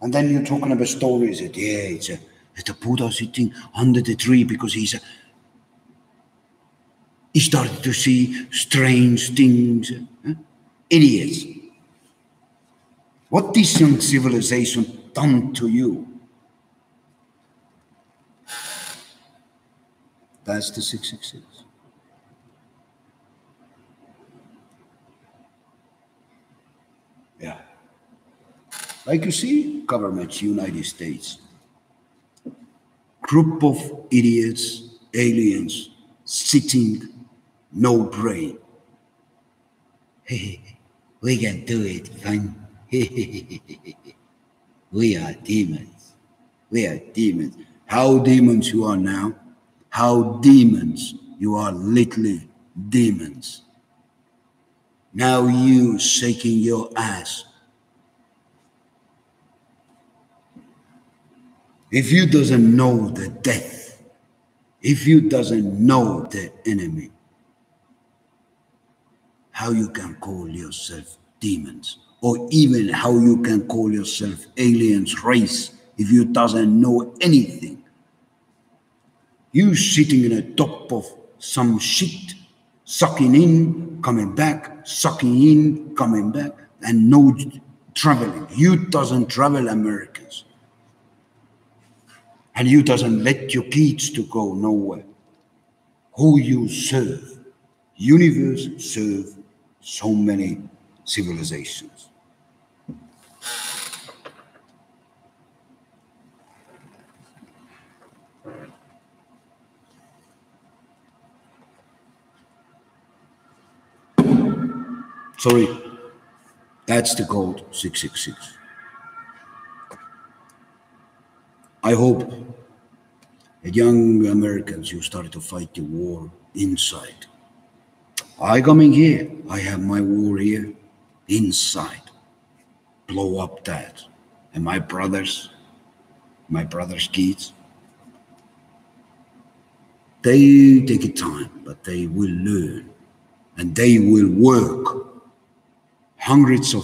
And then you're talking about stories that, it's a Buddha sitting under the tree because he started to see strange things. Huh? Idiots. What this young civilization done to you? That's the 666. Yeah. Like you see, governments, United States, group of idiots, aliens, sitting, no brain. We can do it, fine. We are demons. We are demons. How demons you are now? How demons you are, literally demons. Now you shaking your ass. If you doesn't know the death, if you doesn't know the enemy, how you can call yourself demons, or even how you can call yourself aliens race if you doesn't know anything? You sitting in the top of some shit, sucking in, coming back, sucking in, coming back, and no traveling. You doesn't travel, Americans. And you doesn't let your kids to go nowhere. Who you serve? Universe serve so many civilizations. Sorry, that's the code 666. I hope that young Americans, you start to fight the war inside. I coming here, I have my war here inside. Blow up that. And my brothers kids, they take it time, but they will learn and they will work hundreds of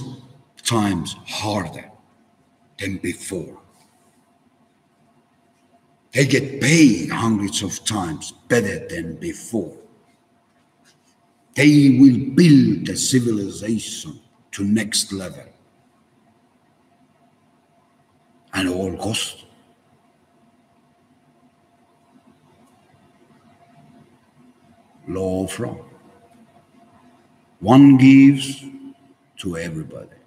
times harder than before. They get paid hundreds of times better than before. They will build the civilization to next level. At all cost. Law of law. One gives to everybody.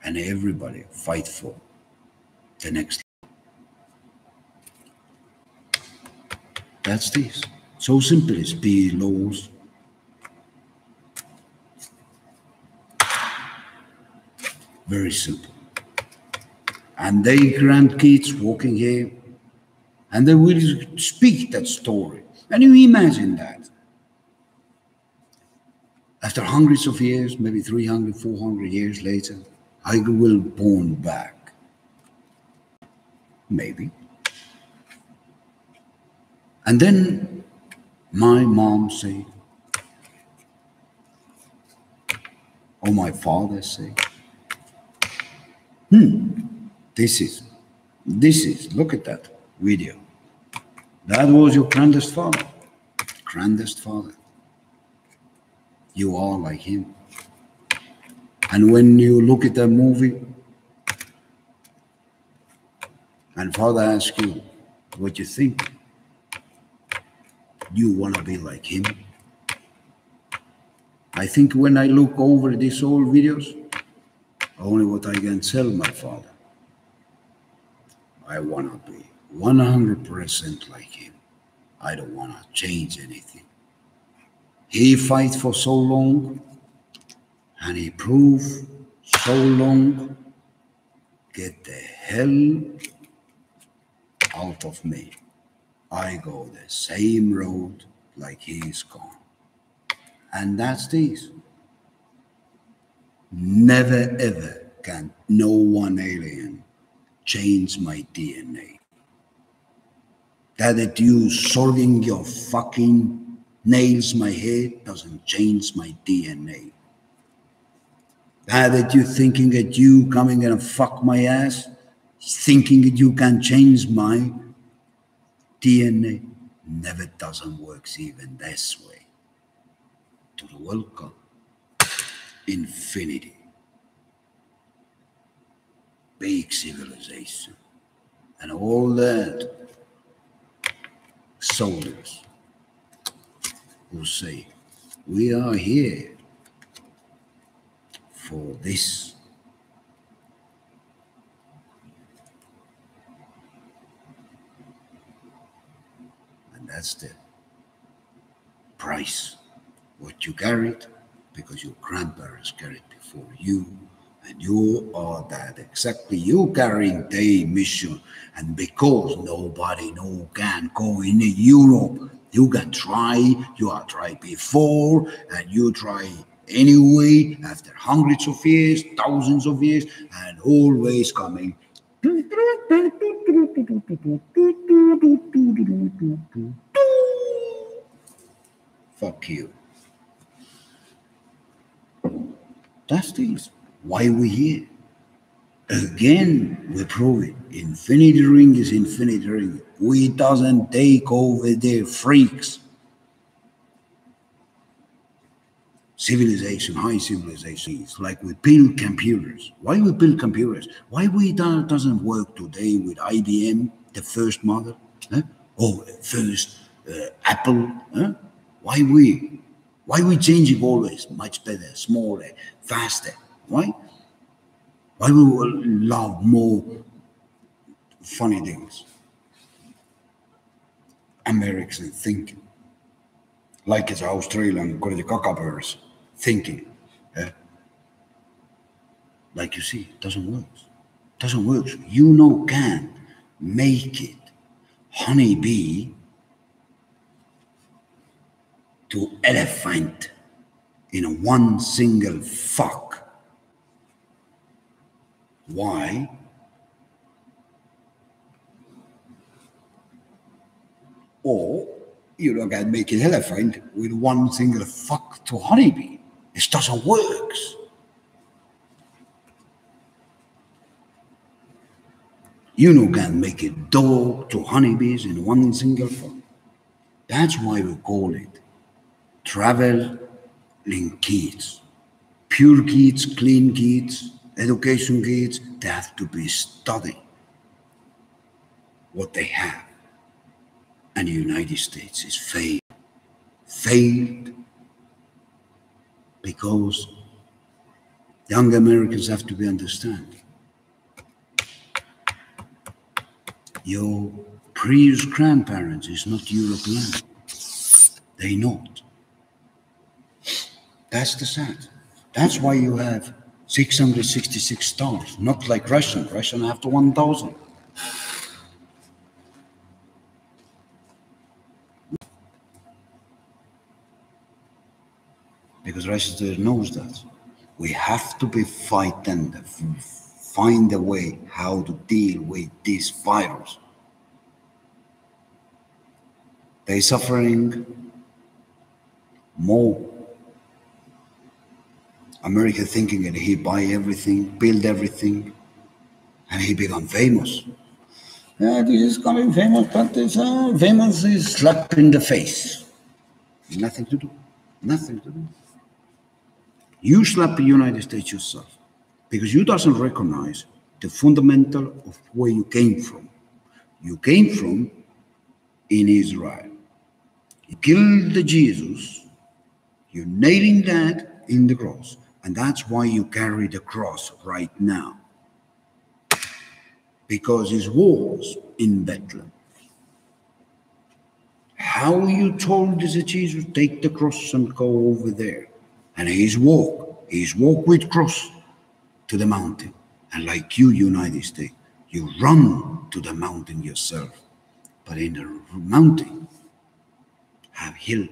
And everybody fight for the next. That's this. So simple is be laws. Very simple. And they grandkids walking here, and they will speak that story. And you imagine that. After hundreds of years, maybe 300, 400 years later, I will born back. Maybe. And then my mom say, or my father say, This is, look at that video. That was your grandest father. Grandest father. You are like him. And when you look at that movie, and father asks you what you think, you want to be like him. I think when I look over these old videos, only what I can tell my father, I want to be 100% like him. I don't want to change anything. He fight for so long, and he proved so long, get the hell out of me. I go the same road like he's gone. And that's this. Never ever can no one alien change my DNA. That you sorting your fucking nails my head doesn't change my DNA. That you thinking that you coming and fuck my ass, thinking that you can change my DNA, never doesn't work even this way. To the welcome, infinity, big civilization, and all that soldiers who say, we are here for this. And that's the price. What you carried, because your grandparents carried before you, and you are that exactly you carrying the mission. And because nobody no can go in Europe, you can try, you are tried before, and you try anyway after hundreds of years, thousands of years, and always coming. Fuck you. That's this. Why we here? Again, we prove it. Infinity ring is infinity ring. We doesn't take over their freaks. Civilization, high civilization. It's like we build computers. Why we build computers? Why we doesn't work today with IBM, the first mother, or first Apple? Why we changing always much better, smaller, faster? Why? Why we love more funny things? American thinking, like it's Australian kuradi kakapöörs thinking. Like you see, it doesn't work. Doesn't work. You know can make it honeybee to elephant in one single fuck. Why? Or you know can make it elephant with one single fuck to honeybee. It doesn't work. You know can make a dog to honeybees in one single fuck. That's why we call it traveling kids. Pure kids, clean kids, education kids, they have to be studying what they have. And the United States is failed. Failed because young Americans have to be understanding. Your previous grandparents is not European. They not. That's the sad. That's why you have 666 stars, not like Russian. Russian have to 1,000. Because Russia knows that. We have to be fighting, find a way how to deal with this virus. They're suffering more. America thinking that he buy everything, build everything, and he become famous. Yeah, this is coming famous, but this famous is slap in the face. Nothing to do. Nothing to do. You slap the United States yourself because you doesn't recognize the fundamental of where you came from. You came from in Israel. You killed the Jesus. You're nailing that in the cross. And that's why you carry the cross right now. Because it was in Bethlehem. How you told this Jesus, take the cross and go over there. And he's walk with cross to the mountain. And like you, United States, you run to the mountain yourself. But in the mountain, have hill.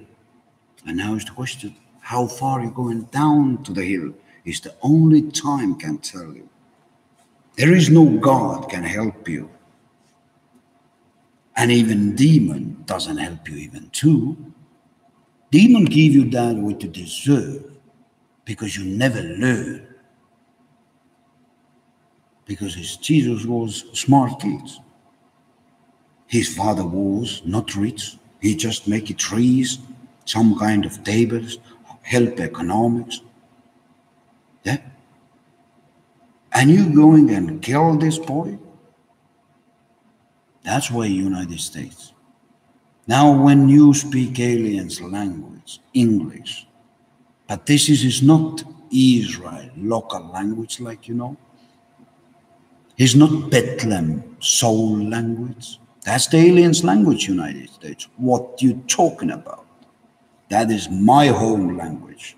And now is the question, how far you're going down to the hill is the only time can tell you. There is no God can help you. And even demon doesn't help you even too. Demon give you that what you deserve because you never learn. Because Jesus was smart kids. His father was not rich. He just make trees, some kind of tables, help economics. Yeah? And you going and kill this boy? That's why United States. Now when you speak aliens language, English, but this is not Israel local language like you know. It's not Bethlehem soul language. That's the aliens language, United States. What you talking about? That is my home language.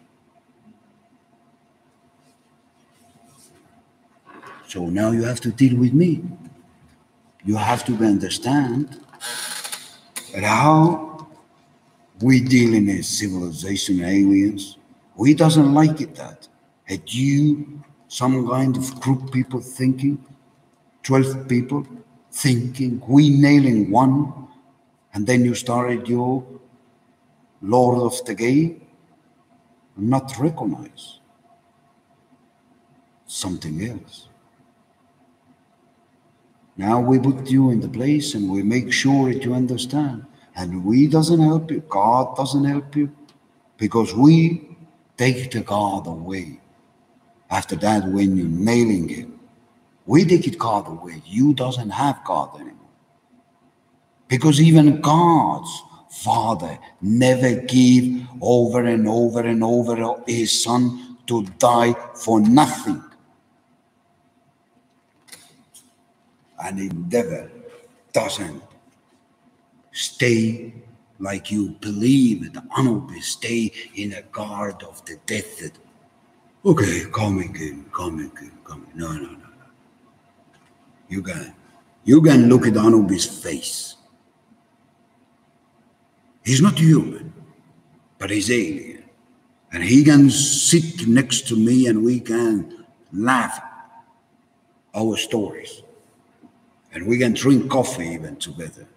So now you have to deal with me. You have to understand that how we deal in a civilization aliens, we doesn't like it that. Had you some kind of group people thinking, 12 people thinking, we nailing one, and then you started your Lord of the Game, not recognize something else. Now we put you in the place and we make sure that you understand. And we doesn't help you, God doesn't help you, because we take the God away. After that, when you're nailing him, we take it God away. You doesn't have God anymore. Because even God's Father never gave over and over and over his Son to die for nothing. And the devil doesn't stay like you believe the Anubis stay in a guard of the death. Okay, coming in, coming in, coming. No, no, no, no. You can look at Anubis' face. He's not human, but he's alien. And he can sit next to me and we can laugh our stories. And we can drink coffee even together.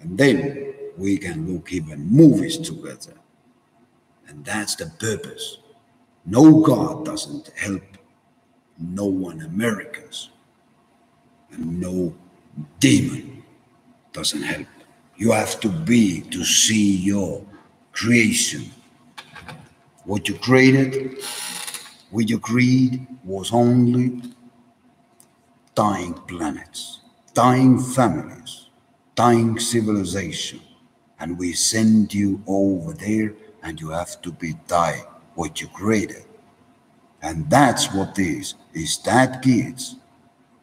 And then we can look even movies together. And that's the purpose. No God doesn't help no one Americans. And no demon doesn't help. You have to be to see your creation. What you created with your greed was only dying planets, dying families, dying civilization. And we send you over there and you have to be die what you created. And that's what is that kids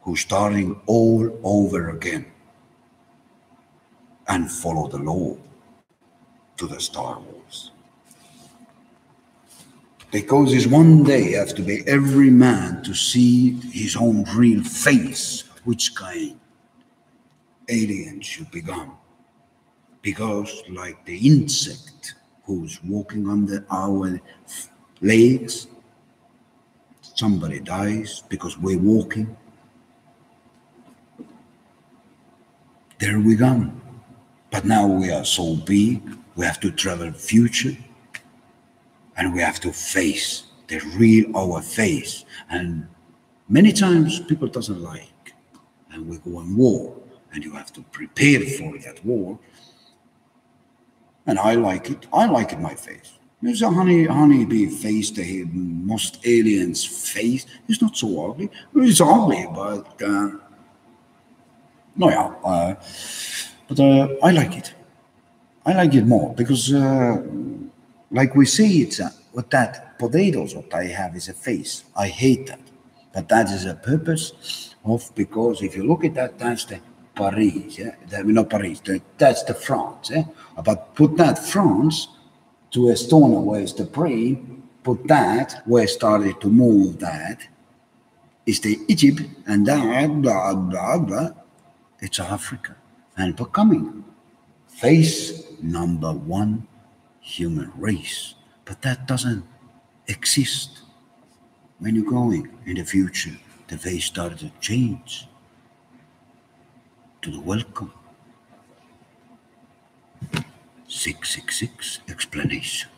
who starting all over again and follow the law to the Star Wars. Because it's one day have to be every man to see his own real face, which kind alien should become. Because like the insect who's walking on our legs, somebody dies because we're walking. There we go. But now we are so big, we have to travel future, and we have to face the real our face. And many times people doesn't like, and we go in war, and you have to prepare for that war. And I like it. I like it my face. There's a honeybee face, the most alien's face. It's not so ugly. It's ugly, but no, yeah. But I like it. I like it more because, like we see, it's what that potatoes. What I have is a face. I hate that, but that is a purpose of because if you look at that, that's the Paris. Yeah, not Paris. That's the France. Yeah, but put that France to Estonia, where is the brain. Put that where started to move. That is the Egypt, and that blah blah blah. It's Africa and becoming face number one human race. But that doesn't exist. When you're going in the future, the face started to change to the welcome. 666 explanation.